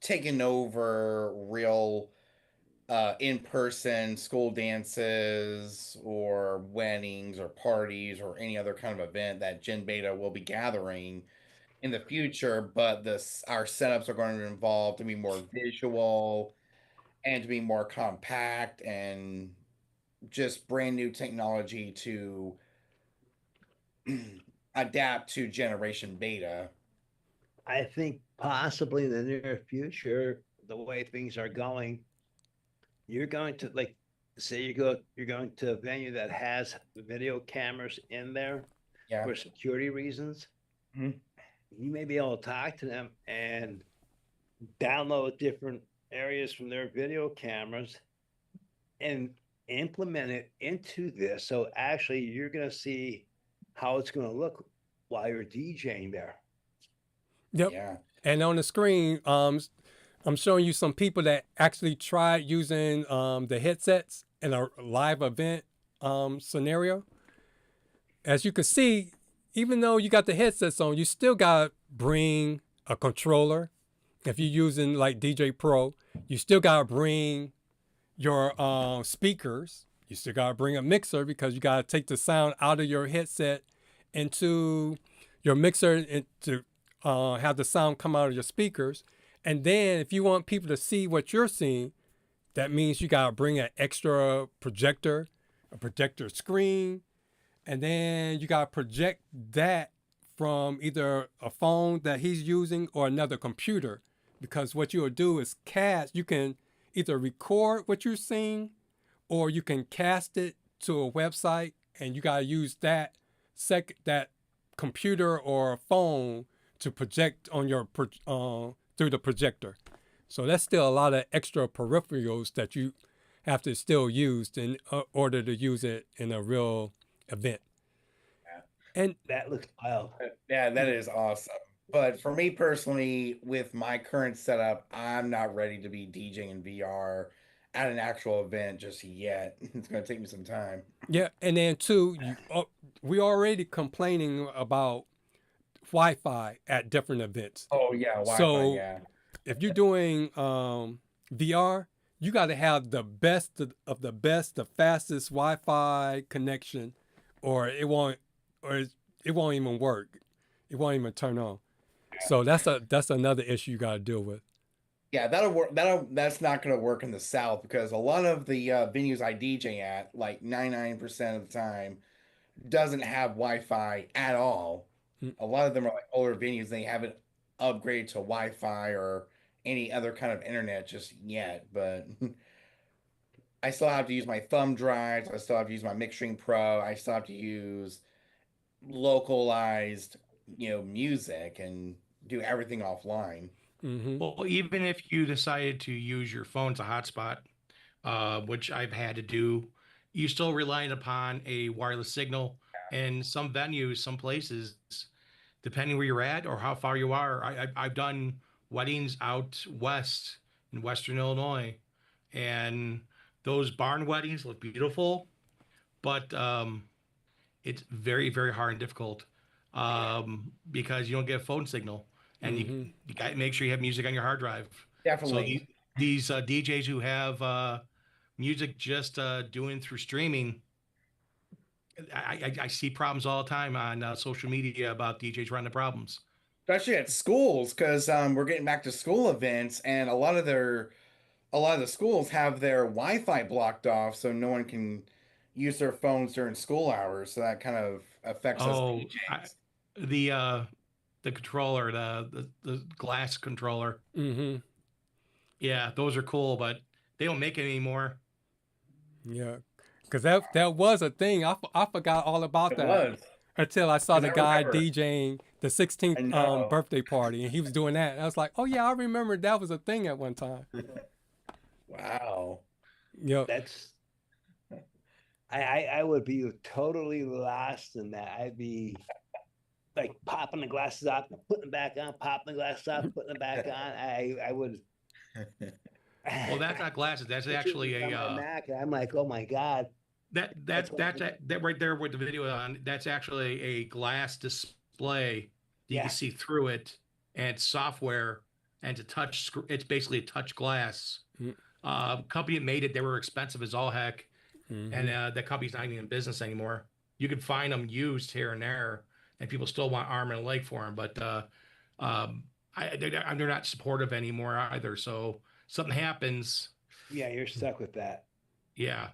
taking over real in-person school dances or weddings or parties or any other kind of event that Gen Beta will be gathering in the future. But our setups are going to involve to be more visual and to be more compact and just brand new technology to adapt to Generation Beta. I think possibly in the near future, the way things are going, you're going to like say you're going to a venue that has video cameras in there for security reasons. You may be able to talk to them and download different areas from their video cameras and implement it into this. So actually you're going to see how it's going to look while you're DJing there. Yep. Yeah. And on the screen, I'm showing you some people that actually tried using the headsets in a live event scenario. As you can see, even though you got the headsets on, you still got to bring a controller. If you're using like DJ Pro, you still got to bring your speakers. You still got to bring a mixer because you got to take the sound out of your headset into your mixer and to have the sound come out of your speakers. And then if you want people to see what you're seeing, that means you got to bring an extra projector, a projector screen, and then you got to project that from either a phone that he's using or another computer. Because what you'll do is you can either record what you're seeing or you can cast it to a website, and you got to use that computer or phone to project on your through the projector. So that's still a lot of extra peripherals that you have to still use in order to use it in a real event. Yeah. And that looks wild. Yeah, that is awesome. But for me personally, with my current setup, I'm not ready to be DJing in VR at an actual event just yet. It's going to take me some time. Yeah, and then too, we already complaining about Wi-Fi at different events. Oh yeah, Wi-Fi. So yeah. If you're doing VR, you got to have the best of the best, the fastest Wi-Fi connection, or it won't even work. It won't even turn on. So that's another issue you got to deal with. Yeah, that'll work. That's not going to work in the South because a lot of the venues I DJ at, like 99% of the time, doesn't have Wi-Fi at all. A lot of them are like older venues. They haven't upgraded to Wi-Fi or any other kind of internet just yet. But I still have to use my thumb drives. I still have to use my Mixstream Pro. I still have to use localized, music and do everything offline. Mm-hmm. Well, even if you decided to use your phone as a hotspot, which I've had to do, you still relying upon a wireless signal. And some venues, some places, depending where you're at or how far you are, I've done weddings out west in Western Illinois, and those barn weddings look beautiful, but it's very, very hard and difficult because you don't get a phone signal. And you got to make sure you have music on your hard drive. Definitely. So these DJs who have music just doing through streaming, I see problems all the time on social media about DJs running problems. Especially at schools, because we're getting back to school events, and a lot of the schools have their Wi-Fi blocked off, so no one can use their phones during school hours. So that kind of affects us DJs. The controller, the glass controller. Mm-hmm. Yeah, those are cool, but they don't make it anymore. Yeah. Because that was a thing. I forgot all about It that was. until I saw the I guy remember. DJing the 16th birthday party, and he was doing that. And I was like, oh yeah, I remember that was a thing at one time. Wow. Yep. That's. I would be totally lost in that. I'd be like popping the glasses off and putting them back on, popping the glasses off, putting them back on. I would. Well, that's not glasses. That's actually on my a Mac, and I'm like, oh my god. that right there with the video on. That's actually a glass display. You can see through it, and it's software, and it's basically a touch glass. Company that made it, they were expensive as all heck, and that company's not even in business anymore. You can find them used here and there, and people still want arm and a leg for them, but they're not supportive anymore either. So something happens. Yeah, you're stuck with that. Yeah.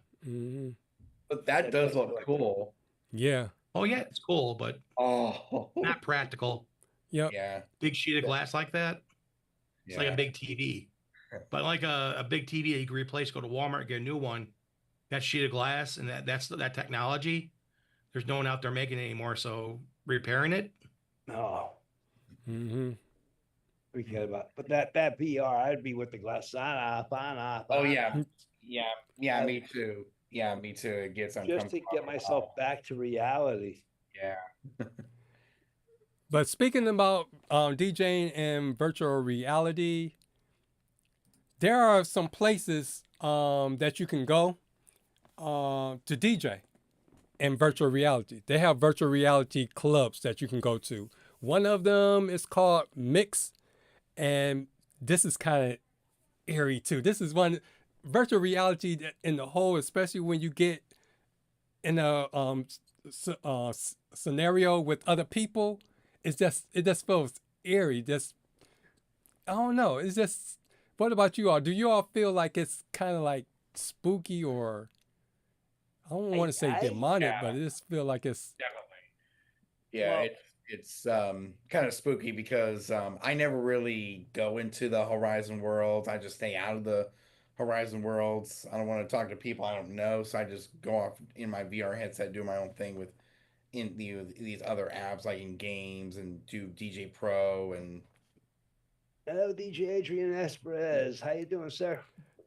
But that does look cool. Yeah. Oh yeah, it's cool, but not practical. Yep. Yeah. Big sheet of glass like that. It's like a big TV. But like a big TV you can replace, go to Walmart and get a new one. That sheet of glass and that's that technology. There's no one out there making it anymore. So repairing it. Oh. Forget about. But that VR, I'd be with the glass on, off. Oh yeah. Yeah. Me too. Yeah, me too. It gets uncomfortable. Just to get myself back to reality. Yeah. But speaking about DJing and virtual reality, there are some places that you can go to DJ in virtual reality. They have virtual reality clubs that you can go to. One of them is called Mix, and this is kind of eerie too. This is one virtual reality in the whole, especially when you get in a scenario with other people. It just feels eerie. Just I don't know. It's just. What about you all? Do you all feel like it's kind of like spooky, or I don't want to say demonic, but it just feel like it's definitely. Yeah, well, it's kind of spooky because I never really go into the Horizon worlds. I just stay out of the Horizon worlds. I don't want to talk to people I don't know, so I just go off in my VR headset, do my own thing with these other apps like in games and do DJ Pro and. Hello, DJ Adrian Esperez. How you doing, sir?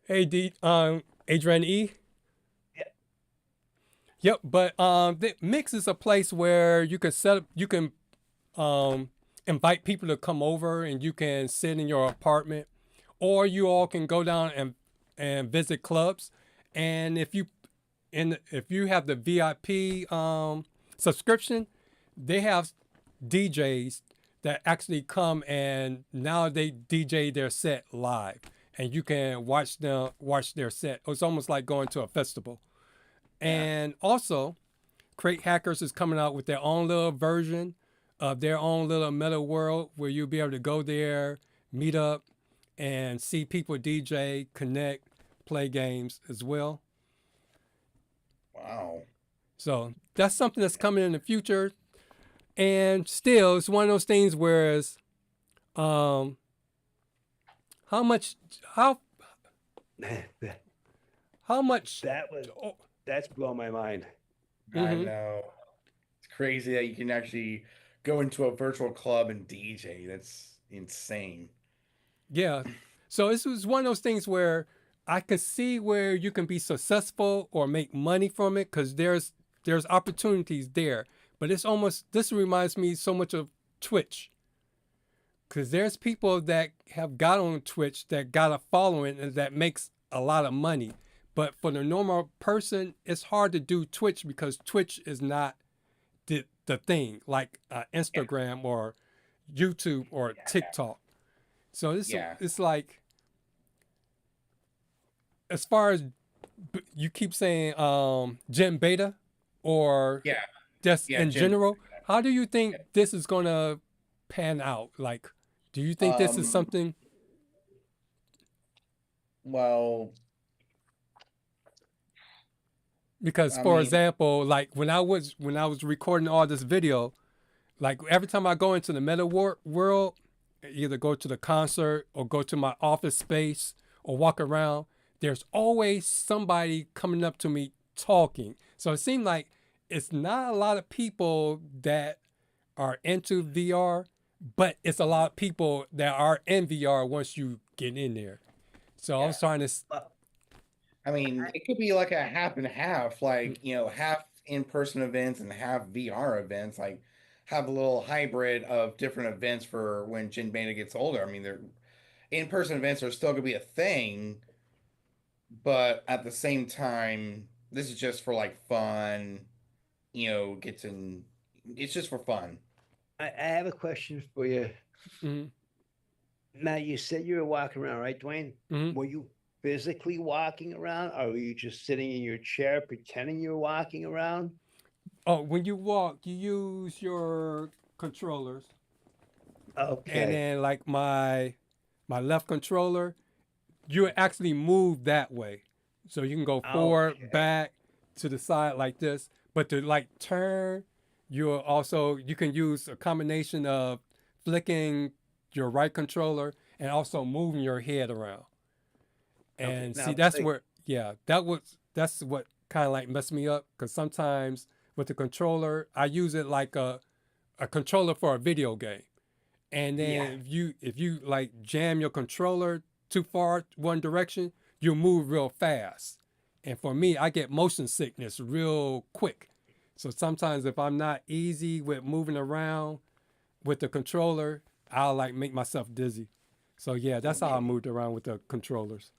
Hey, Adrian E. Yep. Yep. But the Mix is a place where you can invite people to come over, and you can sit in your apartment, or you all can go down and visit clubs. And if you have the VIP subscription, they have DJs that actually come, and now they DJ their set live, and you can watch their set. It's almost like going to a festival. And also, Crate Hackers is coming out with their own little version of their own little meta world where you'll be able to go there, meet up, and see people DJ, connect, play games as well. Wow. So that's something that's coming in the future. And still, it's one of those things where how much that's blowing my mind. I know. It's crazy that you can actually go into a virtual club and DJ. That's insane. Yeah. So this was one of those things where I could see where you can be successful or make money from it, because there's opportunities there. But this reminds me so much of Twitch, because there's people that have got on Twitch that got a following and that makes a lot of money. But for the normal person, it's hard to do Twitch because Twitch is not the thing like Instagram or YouTube or TikTok. So it's like, as far as you keep saying Gen Beta or just in general, how do you think this is going to pan out? Like, do you think this is something? Well, because for example, like when I was recording all this video, like every time I go into the meta world, either go to the concert or go to my office space or walk around, there's always somebody coming up to me talking. So it seemed like it's not a lot of people that are into VR, but it's a lot of people that are in VR once you get in there. So I was trying to. I mean, it could be like a half and half, like, half in-person events and half VR events, like have a little hybrid of different events for when Jin Beta gets older. I mean, they're in-person events are still gonna be a thing, but at the same time, this is just for like fun, it's just for fun. I have a question for you. Mhm. Now, you said you were walking around, right, Dwayne? Were you physically walking around, or were you just sitting in your chair pretending you were walking around? Oh, when you walk, you use your controllers. Okay. And then like my left controller, you actually move that way. So you can go forward, back, to the side like this. But to like turn, you can use a combination of flicking your right controller and also moving your head around. And see, that's where, that's what kind of like messed me up, because sometimes with the controller, I use it like a controller for a video game. And then if you like jam your controller too far one direction, you'll move real fast. And for me, I get motion sickness real quick. So sometimes if I'm not easy with moving around with the controller, I'll like make myself dizzy. So yeah, that's how I moved around with the controllers.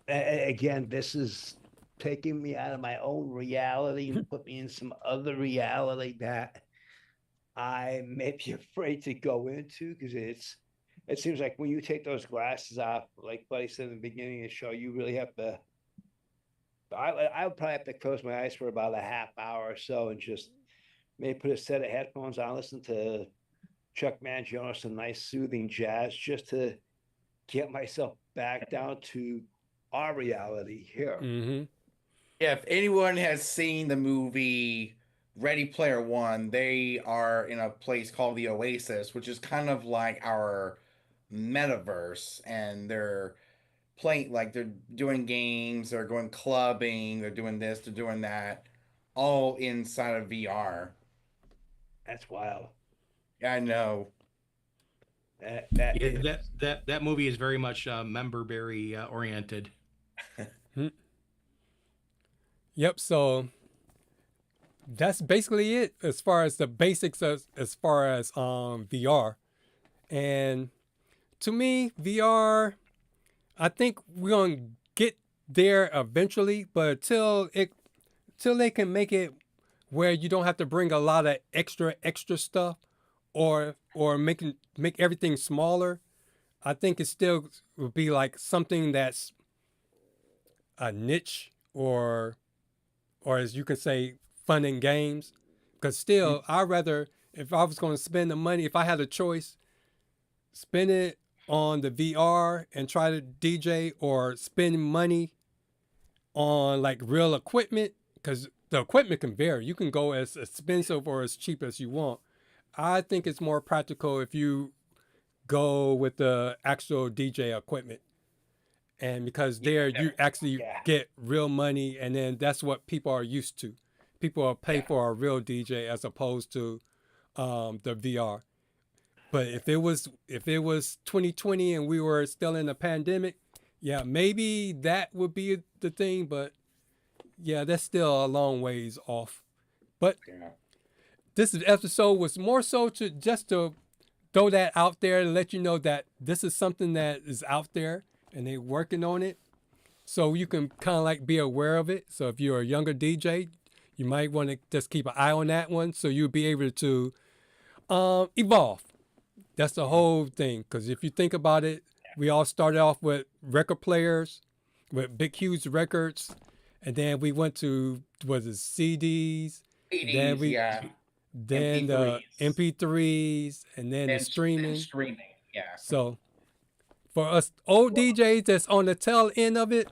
Again, this is taking me out of my own reality and put me in some other reality that I may be afraid to go into, because it seems like when you take those glasses off, like Buddy said in the beginning of the show, you really have to. I would probably have to close my eyes for about a half hour or so and just maybe put a set of headphones on, listen to Chuck Mangione, some nice soothing jazz, just to get myself back down to our reality here. Mm-hmm. Yeah, if anyone has seen the movie Ready Player One, they are in a place called the Oasis, which is kind of like our metaverse, and they're playing, like, they're doing games, they're going clubbing, they're doing this, they're doing that, all inside of VR. That's wild. Yeah, I know. That movie is very much memberberry oriented. Yep. So that's basically it as far as the basics as far as VR. And to me, VR, I think we're gonna get there eventually, but till they can make it where you don't have to bring a lot of extra stuff, or make everything smaller, I think it still would be like something that's a niche, or as you can say, fun and games. Because still, I'd rather, if I was going to spend the money, if I had a choice, spend it on the VR and try to DJ, or spend money on like real equipment, because the equipment can vary. You can go as expensive or as cheap as you want. I think it's more practical if you go with the actual DJ equipment. And because there you actually get real money, and then that's what people are used to. People will pay for a real DJ as opposed to the VR. But if it was 2020 and we were still in a pandemic, yeah, maybe that would be the thing. But yeah, that's still a long ways off. But this episode was more so to throw that out there and let you know that this is something that is out there and they're working on it. So you can kind of like be aware of it. So if you're a younger DJ, you might want to just keep an eye on that one, so you'll be able to evolve. That's the whole thing. Because if you think about it, we all started off with record players, with big, huge records. And then we went to, CDs? Then then the MP3s, and then the streaming. So for us old DJs that's on the tail end of it,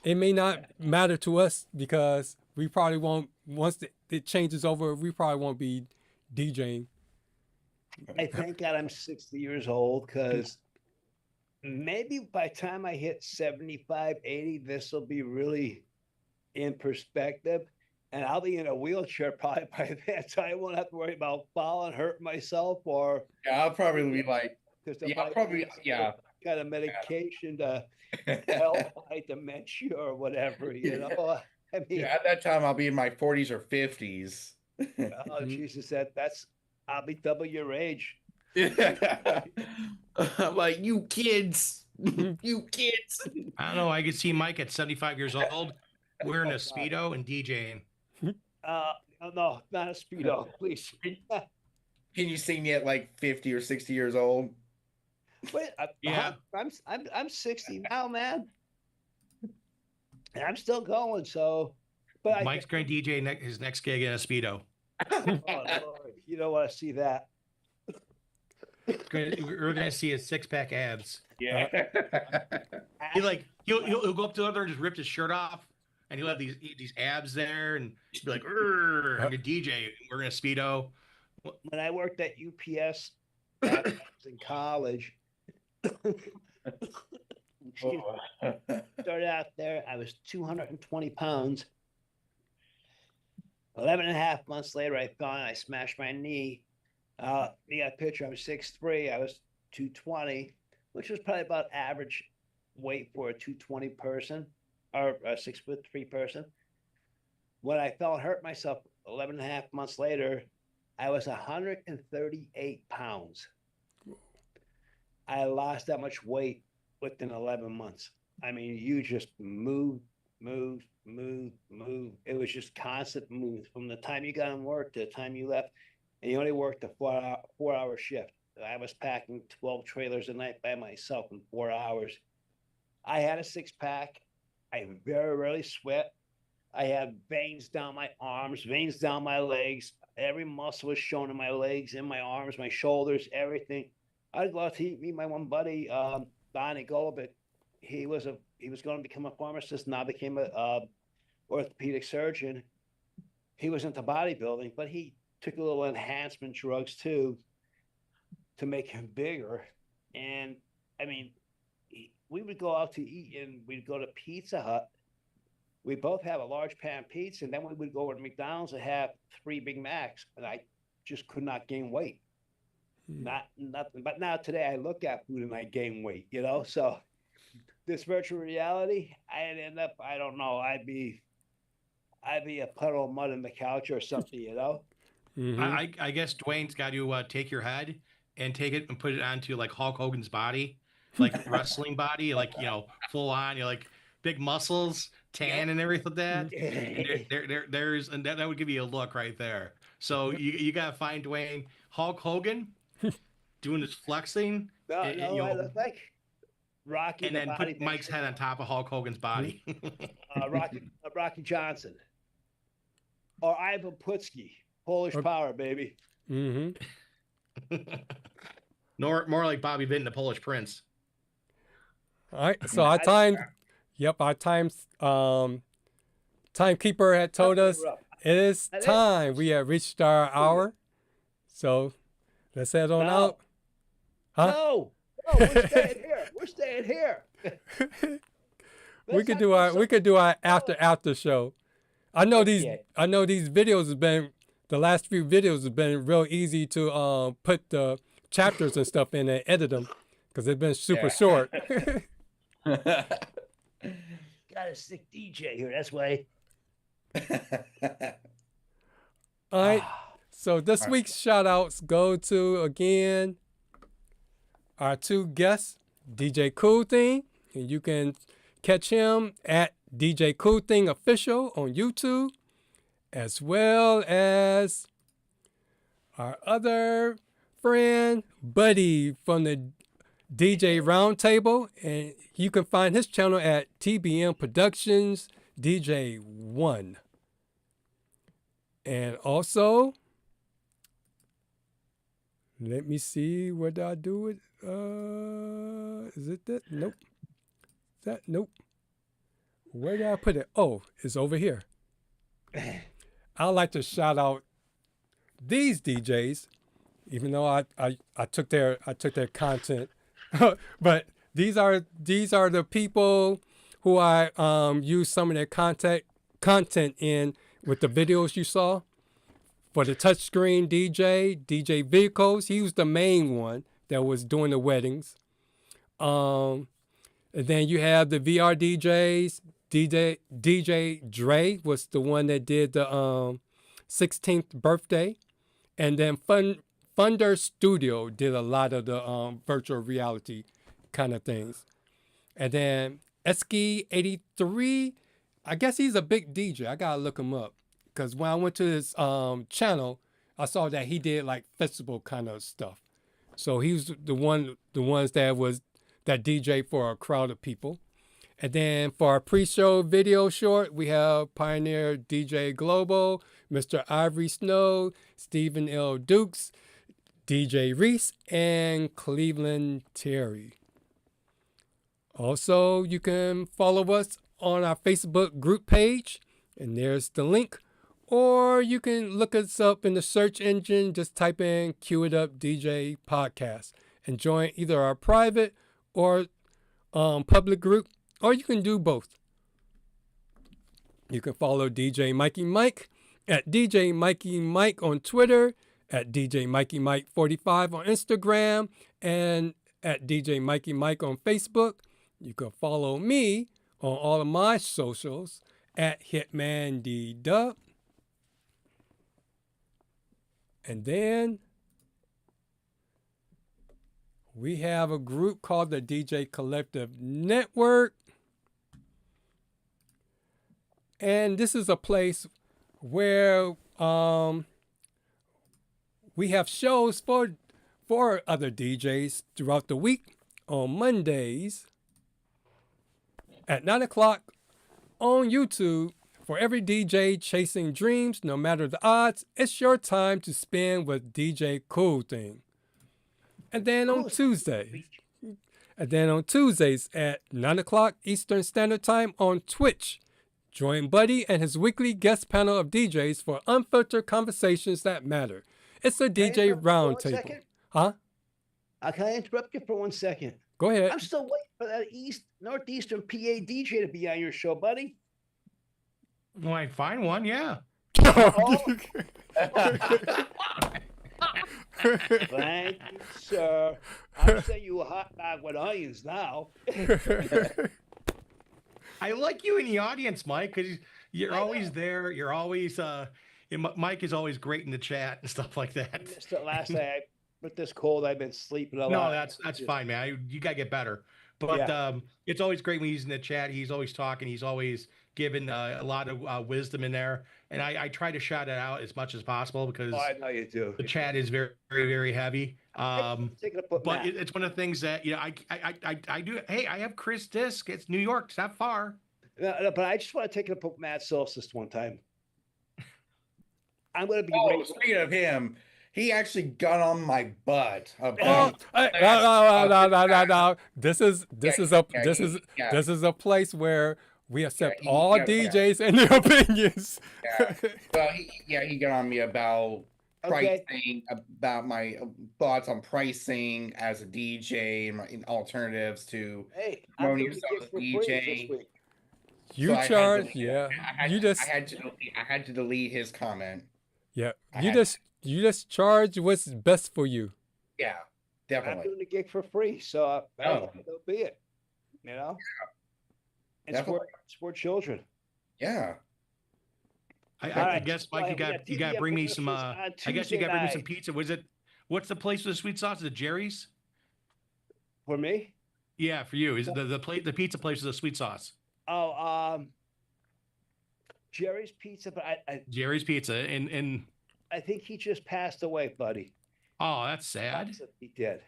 it may not matter to us, because we probably won't, once it changes over, we probably won't be DJing. I thank God I'm 60 years old, because maybe by the time I hit 75, 80, this will be really in perspective, and I'll be in a wheelchair probably by that time. I won't have to worry about falling, hurting myself, or Yeah, I'll probably be like, kind of medication to help my dementia or whatever, you know. I mean, yeah, at that time I'll be in my 40s or 50s. oh Jesus, that's I'll be double your age. I'm like, you kids, you kids. I don't know. I could see Mike at 75 years old wearing a Speedo and DJing. No, not a Speedo, please. Can you see me at like 50 or 60 years old? Wait, Yeah. I'm 60 now, man, and I'm still going. So, but Mike's going to DJ his next gig in a Speedo. oh, Lord, you don't want to see that. We're going to see his 6-pack abs. Yeah. He'll go up to the other and just rip his shirt off, and he'll have these abs there, and he'll be like, I'm a DJ. We're going to Speedo. When I worked at UPS when I was in college, started out there, I was 220 pounds. 11 and a half months later, I fell and I smashed my knee. You got a picture, I was 6'3", I was 220, which was probably about average weight for a 220 person or a 6'3" person. When I fell and hurt myself 11 and a half months later, I was 138 pounds. I lost that much weight within 11 months. I mean, you just move. It was just constant move from the time you got on work to the time you left. And you only worked a 4-hour shift. I was packing 12 trailers a night by myself in 4 hours. I had a 6-pack. I very rarely sweat. I had veins down my arms, veins down my legs. Every muscle was shown in my legs, in my arms, my shoulders, everything. I'd go out to meet my one buddy, Bonnie Golubic. He was going to become a pharmacist, now became a orthopedic surgeon. He was into bodybuilding, but he took a little enhancement drugs too to make him bigger. And I mean, we would go out to eat and we'd go to Pizza Hut. We both have a large pan pizza, and then we would go to McDonald's and have 3 Big Macs, and I just could not gain weight. Nothing. But now today I look at food and I gain weight, you know? So this virtual reality, I'd end up, I don't know, I'd be a puddle of mud in the couch or something, you know? Mm-hmm. I guess Dwayne's got to take your head and take it and put it onto like Hulk Hogan's body, like wrestling body, like, you know, full on, you know, like big muscles, tan and everything like that. And that would give you a look right there. So you got to find Dwayne Hulk Hogan doing this flexing. I look like Rocky. And then put Mike's head on top of Hulk Hogan's body. Rocky Johnson. Or Ivan Putski. Polish power, baby. Mm-hmm. More like Bobby Vinton, the Polish Prince. All right, so our time, our timekeeper had told us it is time. We have reached our hour, so let's head on out. Huh? No, we're staying here. We're staying here. we could do our after show. I know these videos have been, the last few videos have been real easy to put the chapters and stuff in and edit them because they've been super short. Got a sick DJ here. That's why. All right. So this week's shout outs go to, again, our 2 guests, DJ Cool Thing, and you can catch him at DJ Cool Thing Official on YouTube, as well as our other friend, Buddy from the DJ Roundtable, and you can find his channel at TBM Productions DJ1. And also, let me see, what do I do with, is it that? Nope. Nope. Where did I put it? Oh, it's over here. I'd like to shout out these DJs, even though I took their content, but these are the people who I use some of their content content in with the videos you saw. For the touchscreen DJ Vehicles, he was the main one that was doing the weddings. And then you have the VR DJs. DJ Dre was the one that did the 16th birthday. And then Thunder Studio did a lot of the virtual reality kind of things. And then Eski83, I guess he's a big DJ. I gotta look him up. Because when I went to his channel, I saw that he did like festival kind of stuff. So he was the ones that DJ for a crowd of people. And then for our pre-show video short, we have Pioneer DJ Global, Mr. Ivory Snow, Stephen L. Dukes, DJ Reese, and Cleveland Terry. Also, you can follow us on our Facebook group page, and there's the link. Or you can look us up in the search engine, just type in cueitup DJ Podcast and join either our private or public group, or you can do both. You can follow DJ Mikey Mike at DJ Mikey Mike on Twitter, at DJ Mikey Mike 45 on Instagram, and at DJ Mikey Mike on Facebook. You can follow me on all of my socials at HitmanDDub. And then we have a group called the DJ Collective Network. And this is a place where we have shows for other DJs throughout the week on Mondays at 9 o'clock on YouTube. For every DJ chasing dreams, no matter the odds, it's your time to spend with DJ Cool Thing. And then on Tuesdays at 9 o'clock Eastern Standard Time on Twitch, join Buddy and his weekly guest panel of DJs for unfiltered conversations that matter. It's a DJ roundtable. Huh? Can I interrupt you for 1 second? Go ahead. I'm still waiting for that northeastern PA DJ to be on your show, buddy. Well, I find one, yeah. Thank you, sir. I'll send you a hot dog with onions now. I like you in the audience, Mike, because you're always there. You're always Mike is always great in the chat and stuff like that. Last night with this cold, I've been sleeping a lot. No, that's fine, man. You gotta get better. But it's always great when he's in the chat. He's always talking. He's always giving a lot of wisdom in there. And I try to shout it out as much as possible because I know you do. The chat is very, very, very heavy. But it's one of the things that I do. Hey, I have Chris Disc. It's New York. It's not far. No, but I just want to take it up with Matt Solstice one time. I'm going to be. Oh, speaking of him, he actually got on my butt. No. This is a place where we accept all DJs and their opinions. Well, he got on me about pricing, about my thoughts on pricing as a DJ and alternatives to promoting yourself as a DJ. You charge, I had to delete his comment. Yeah, you just charge what's best for you. Yeah, definitely. I'm doing the gig for free, so that'll be it. You know. It's for children. Yeah. I guess, Mike, you got to bring me some. I guess you got to bring me some pizza. What's the place with the sweet sauce? Is it Jerry's? For me? Yeah, for you. Is it the pizza place with the sweet sauce? Oh, Jerry's Pizza, but Jerry's Pizza, and I think he just passed away, buddy. Oh, that's sad. He did.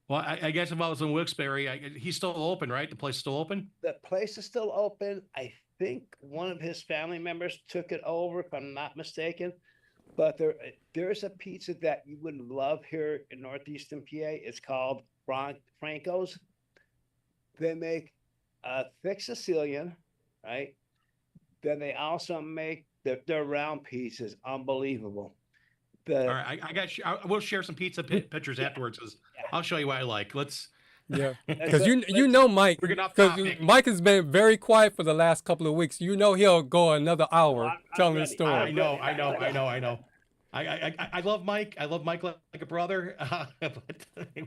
Well, I guess if I was in Wilkes-Barre, he's still open, right? The place is still open? The place is still open. I think one of his family members took it over, if I'm not mistaken. But there's a pizza that you would love here in Northeastern PA. It's called Franco's. They make a thick Sicilian, right? Then they also make their round pizzas. Unbelievable. All right, I got. We'll share some pizza pictures afterwards. I'll show you what I like. Yeah, because you know Mike, We're getting off because topic. Mike has been very quiet for the last couple of weeks. You know he'll go another hour I'm telling ready. his story. I know. I love Mike. I love Mike like a brother, but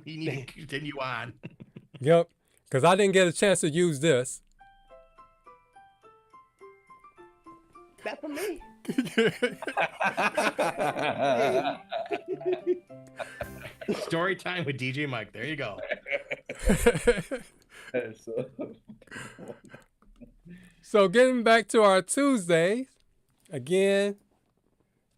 we need to continue on. Yep, because I didn't get a chance to use this. That for me. Story time with DJ Mike. There you go. So getting back to our Tuesdays, again,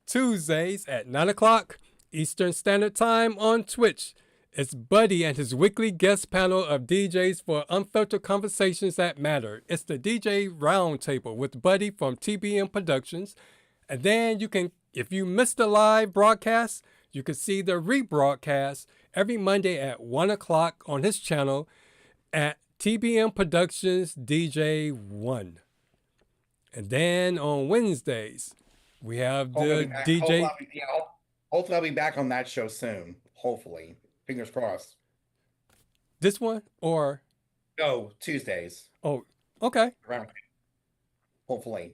Tuesdays at 9 o'clock Eastern Standard Time on Twitch. It's Buddy and his weekly guest panel of DJs for unfiltered conversations that matter. It's the DJ Roundtable with Buddy from TBM Productions. And then you can, if you missed the live broadcast, you can see the rebroadcast every Monday at 1 o'clock on his channel at TBM Productions DJ1. And then on Wednesdays, we have the DJ. Hopefully I'll be back on that show soon. Hopefully. Fingers crossed. This one or? No, Tuesdays. Oh, okay. Hopefully.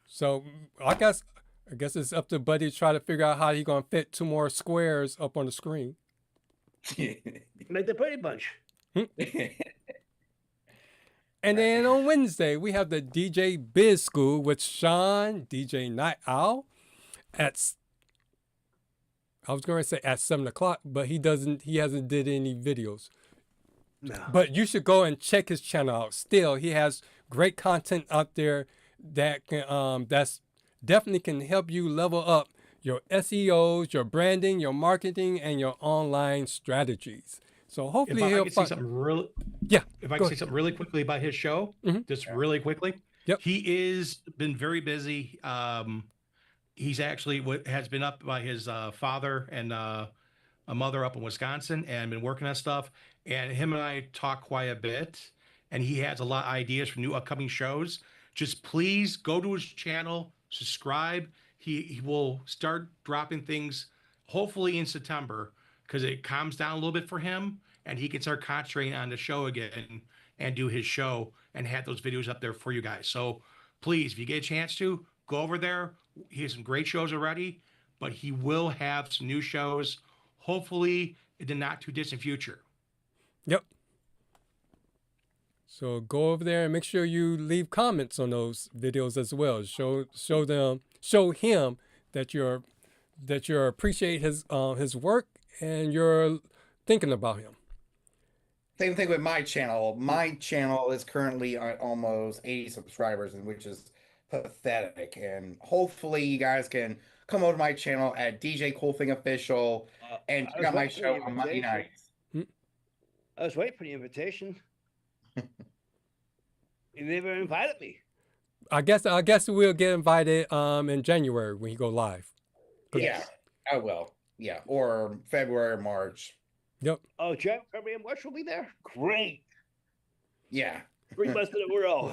So I guess it's up to Buddy to try to figure out how he's gonna fit 2 more squares up on the screen. Make the Brady Bunch. And then on Wednesday we have the DJ Biz School with Sean, DJ Night Owl, I was going to say at 7 o'clock, but he hasn't did any videos. No. But you should go and check his channel out. Still, he has great content out there that can, that's definitely can help you level up your SEOs, your branding, your marketing, and your online strategies. So hopefully If I could say something really, yeah. If I could say something really quickly about his show, just really quickly. Yep. He is been very busy. He's actually has been up by his father and a mother up in Wisconsin and been working on stuff. And him and I talk quite a bit. And he has a lot of ideas for new upcoming shows. Just please go to his channel, subscribe. He will start dropping things hopefully in September because it calms down a little bit for him and he can start concentrating on the show again and do his show and have those videos up there for you guys. So please, if you get a chance to, go over there. He has some great shows already, but he will have some new shows, hopefully in the not too distant future. Yep. So go over there and make sure you leave comments on those videos as well. Show him that you appreciate his work and you're thinking about him. Same thing with my channel. My channel is currently at almost 80 subscribers, which is pathetic. And hopefully you guys can come over to my channel at DJ Cool Thing Official and check out my show on Monday nights. I was waiting for the invitation. You never invited me. I guess we'll get invited in January when you go live. Yeah, I will. Yeah, or February or March. Yep. Oh, February and March will be there? Great. Yeah. 3 months in a row.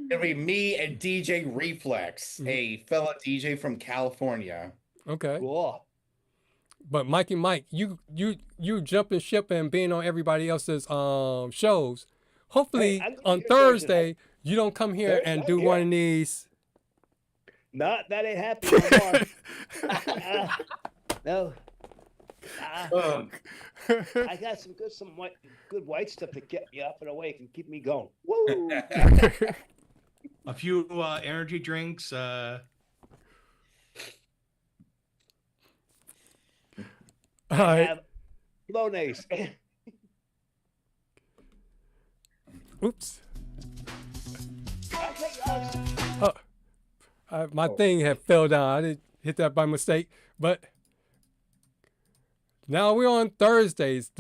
It'll be me and DJ Reflex, a fellow DJ from California. Okay. Cool. But Mikey Mike, you jumping ship and being on everybody else's shows. Hopefully on Thursday you don't come here and do one of these. Not that ain't happening anymore. No. I got some good white stuff to get me up and awake and keep me going. Woo! A few energy drinks. All right. Flonase. Oops. My thing had fell down. I didn't hit that by mistake. But now we're on Thursdays.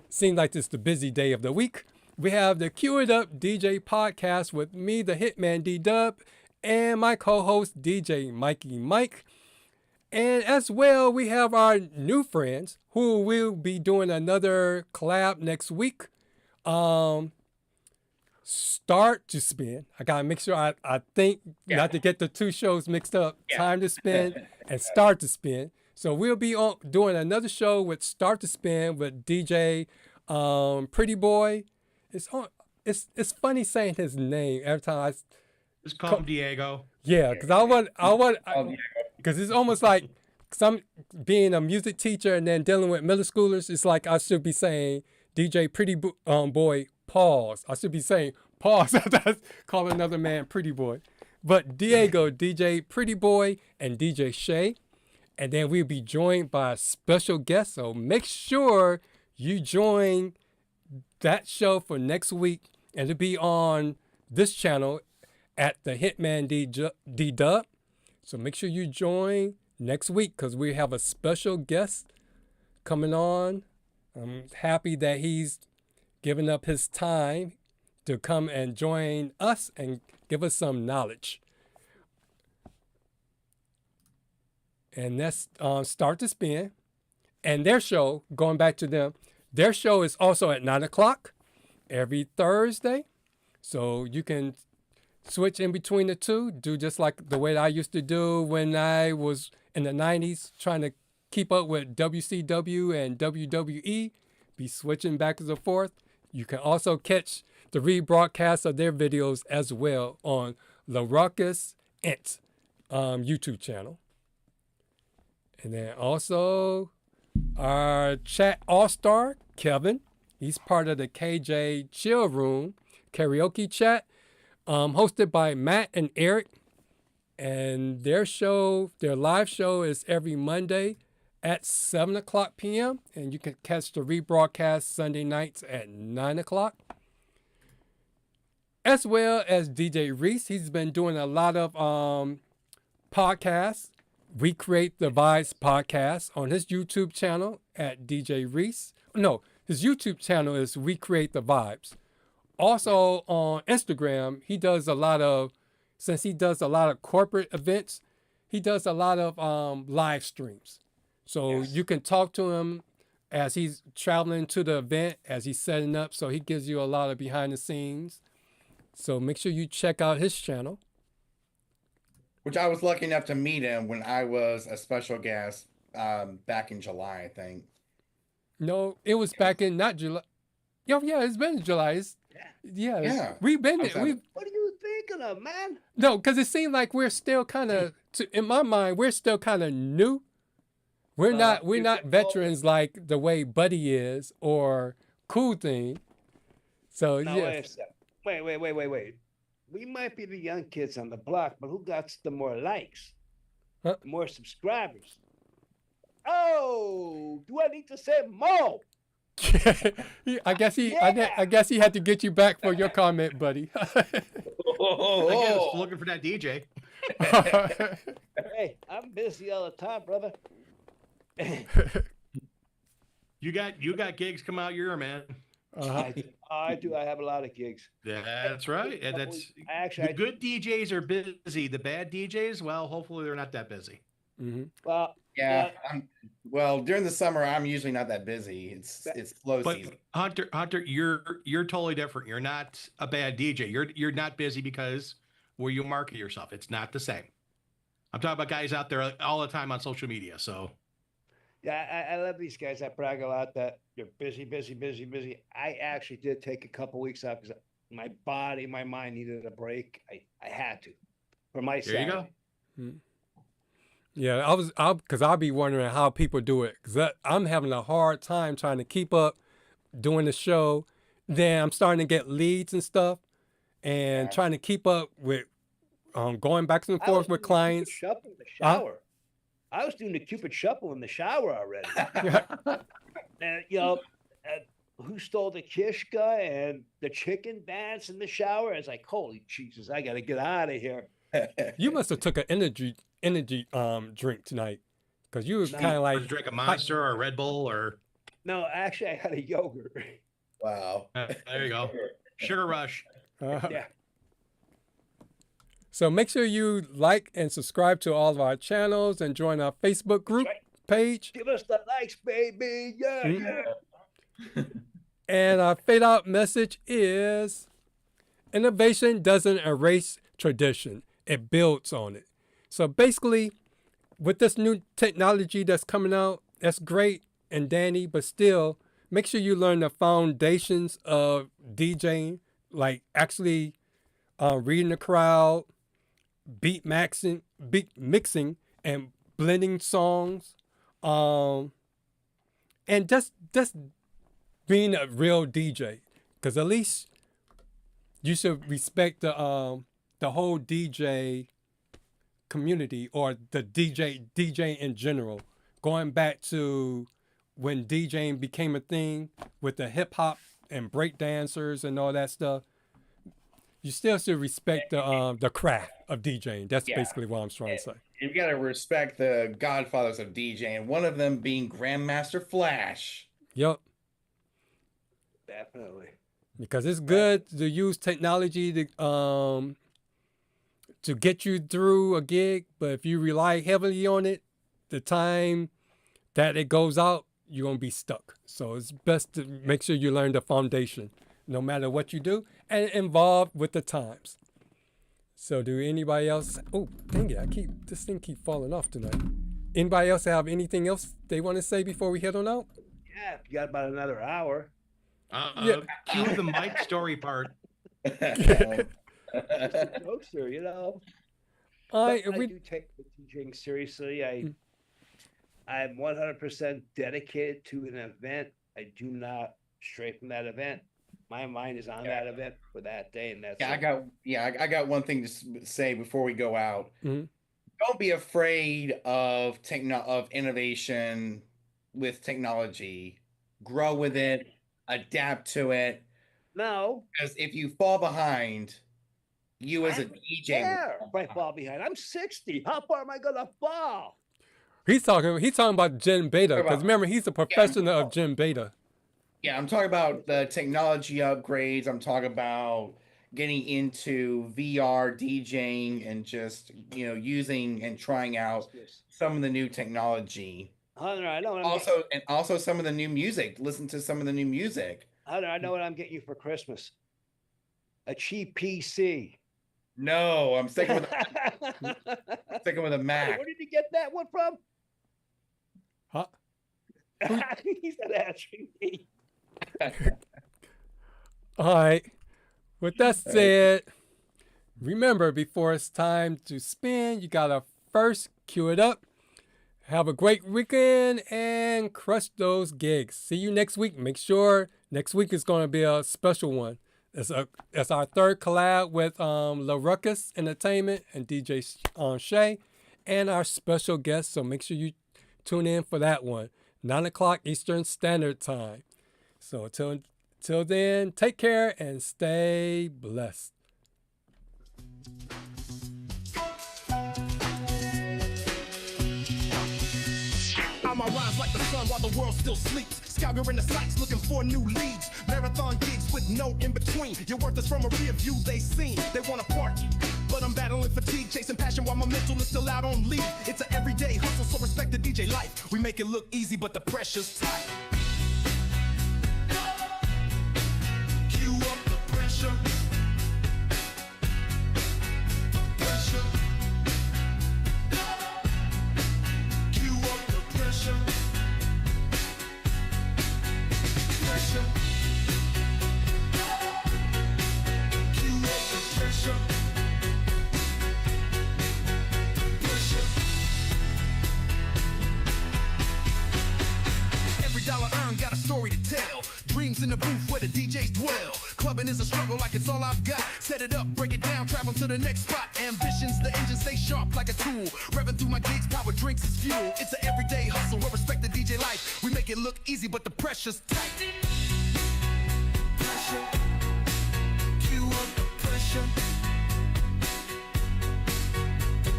Seems like this is the busy day of the week. We have the cueitup DJ podcast with me, the HitmanDDub, and my co-host djmikiemike. And as well, we have our new friends who will be doing another collab next week. Start to Spin. I gotta make sure I think not to get the two shows mixed up. Time to Spin and Start to Spin. So we'll be doing another show with Start to Spin with DJ Pretty Boy. It's funny saying his name every time I Just call him Diego. Yeah, because because it's almost like being a music teacher and then dealing with middle schoolers. It's like I should be saying DJ Pretty Boy pause. I should be saying pause. Call another man Pretty Boy. But Diego, DJ Pretty Boy, and DJ Shay. And then we'll be joined by a special guest. So make sure you join that show for next week. And it'll be on this channel at the HitmanDDub. So make sure you join next week because we have a special guest coming on. I'm happy that he's given up his time to come and join us and give us some knowledge. And that's Start to Spin. And their show, going back to them, their show is also at 9 o'clock every Thursday. So you can switch in between the two, do just like the way I used to do when I was in the 90s trying to keep up with WCW and WWE, be switching back and forth. You can also catch the rebroadcast of their videos as well on the Ruckus Int YouTube channel. And then also our chat all-star, Kevin. He's part of the KJ Chill Room karaoke chat, hosted by Matt and Eric. And their live show is every Monday at 7 o'clock p.m. And you can catch the rebroadcast Sunday nights at 9 o'clock. As well as DJ Reese. He's been doing a lot of podcasts. We Create the Vibes podcast on his YouTube channel at DJ Reese. No, his YouTube channel is We Create the Vibes. Also on Instagram, he does a lot of, since he does a lot of corporate events, he does a lot of live streams. So you can talk to him as he's traveling to the event, as he's setting up. So he gives you a lot of behind the scenes. So make sure you check out his channel. Which I was lucky enough to meet him when I was a special guest back in July, I think. No, it was back in not July. Yeah, it's been July. We've been there. What are you thinking of, man? No, because it seemed like we're still kind of, in my mind, we're still kind of new. We're not veterans like the way Buddy is or Cool Thing. So yeah. Wait. We might be the young kids on the block, but who got the more likes? Huh? The more subscribers? Oh, do I need to say more? I guess he had to get you back for your comment, buddy. I guess looking for that DJ. Hey, I'm busy all the time, brother. You got gigs come out your man. I do. I have a lot of gigs. That's right. And the good DJs are busy. The bad DJs, well, hopefully they're not that busy. Mm-hmm. Well, yeah. Well, during the summer, I'm usually not that busy. It's slow season. Hunter, you're totally different. You're not a bad DJ. You're not busy because where you market yourself. It's not the same. I'm talking about guys out there all the time on social media. So. Yeah, I love these guys that brag a lot that you're busy. I actually did take a couple weeks off because my body, my mind needed a break. I had to. For my There you go. Mm-hmm. Yeah, because I'll be wondering how people do it. Because I'm having a hard time trying to keep up doing the show. Then I'm starting to get leads and stuff and trying to keep up with going back and forth with clients. Shuffle in the shower. I was doing the Cupid shuffle in the shower already. And, who stole the Kishka and the chicken dance in the shower? It's like, holy Jesus, I got to get out of here. You must have took an energy drink tonight because you were kind of like drink a Monster or a Red Bull or. No, actually, I had a yogurt. Wow. There you go. Sugar rush. Yeah. So make sure you like and subscribe to all of our channels and join our Facebook group page. Give us the likes, baby. Yeah. And our fade out message is innovation doesn't erase tradition. It builds on it. So basically, with this new technology that's coming out, that's great and dandy, but still make sure you learn the foundations of DJing, like actually reading the crowd, beat mixing and blending songs, and just being a real DJ, because at least you should respect the whole DJ community, or the DJ in general. Going back to when DJing became a thing with the hip hop and break dancers and all that stuff, you still should respect the craft of DJing. That's basically what I'm trying to say. You got to respect the godfathers of DJing, one of them being Grandmaster Flash. Yep. Definitely. Because it's good to use technology to get you through a gig, but if you rely heavily on it, the time that it goes out, you're going to be stuck. So it's best to make sure you learn the foundation, no matter what you do, and involved with the times. So do anybody else? Oh, dang it! This thing keep falling off tonight. Anybody else have anything else they want to say before we head on out? Yeah, if you got about another hour. Cue the Mike story part. Jokester, I we do take the DJing seriously. I'm 100% dedicated to an event. I do not stray from that event. My mind is on that event for that day, and that's I got one thing to say before we go out. Mm-hmm. Don't be afraid of innovation with technology. Grow with it, adapt to it. No, because if you fall behind, you as a DJ, if I fall behind, I'm 60. How far am I gonna fall? He's talking about Gen Beta, because remember, he's a professional of Gen Beta. Yeah, I'm talking about the technology upgrades. I'm talking about getting into VR DJing and just, using and trying out some of the new technology. Hunter, I know. Also some of the new music. Listen to some of the new music. Hunter, I know what I'm getting you for Christmas. A cheap PC. No, I'm sticking with a Mac. Where did you get that one from? Huh? He's not answering me. All right. With that said, remember, before it's time to spin, you gotta first cue it up. Have a great weekend and crush those gigs. See you next week. Make sure next week is going to be a special one. It's our third collab with La Ruckus Entertainment and DJ Shay, and our special guest. So make sure you tune in for that one. 9 o'clock Eastern Standard Time. So till then, take care and stay blessed. I rise like the sun while the world still sleeps. Scouring the sights looking for new leads. Marathon gigs with no in between. Your worth is from a rear view they seen. They want to party, but I'm battling fatigue, chasing passion while my mental is still out on leave. It's an everyday hustle, so respect the DJ life. We make it look easy, but the pressure's tight. Cue up the pressure. In the booth where the DJs dwell. Clubbing is a struggle like it's all I've got. Set it up, break it down, travel to the next spot. Ambitions, the engine stay sharp like a tool. Revving through my gigs, power drinks is fuel. It's an everyday hustle, we'll respect the DJ life. We make it look easy, but the pressure's tight. Pressure. Cue up the pressure.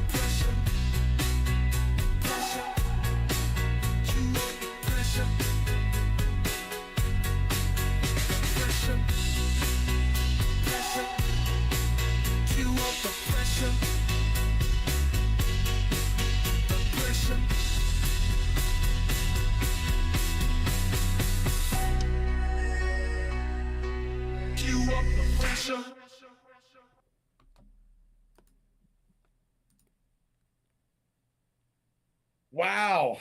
Pressure. Pressure. Cue up the pressure. Pressure, cue up the pressure, the pressure. Cue up the pressure. Wow.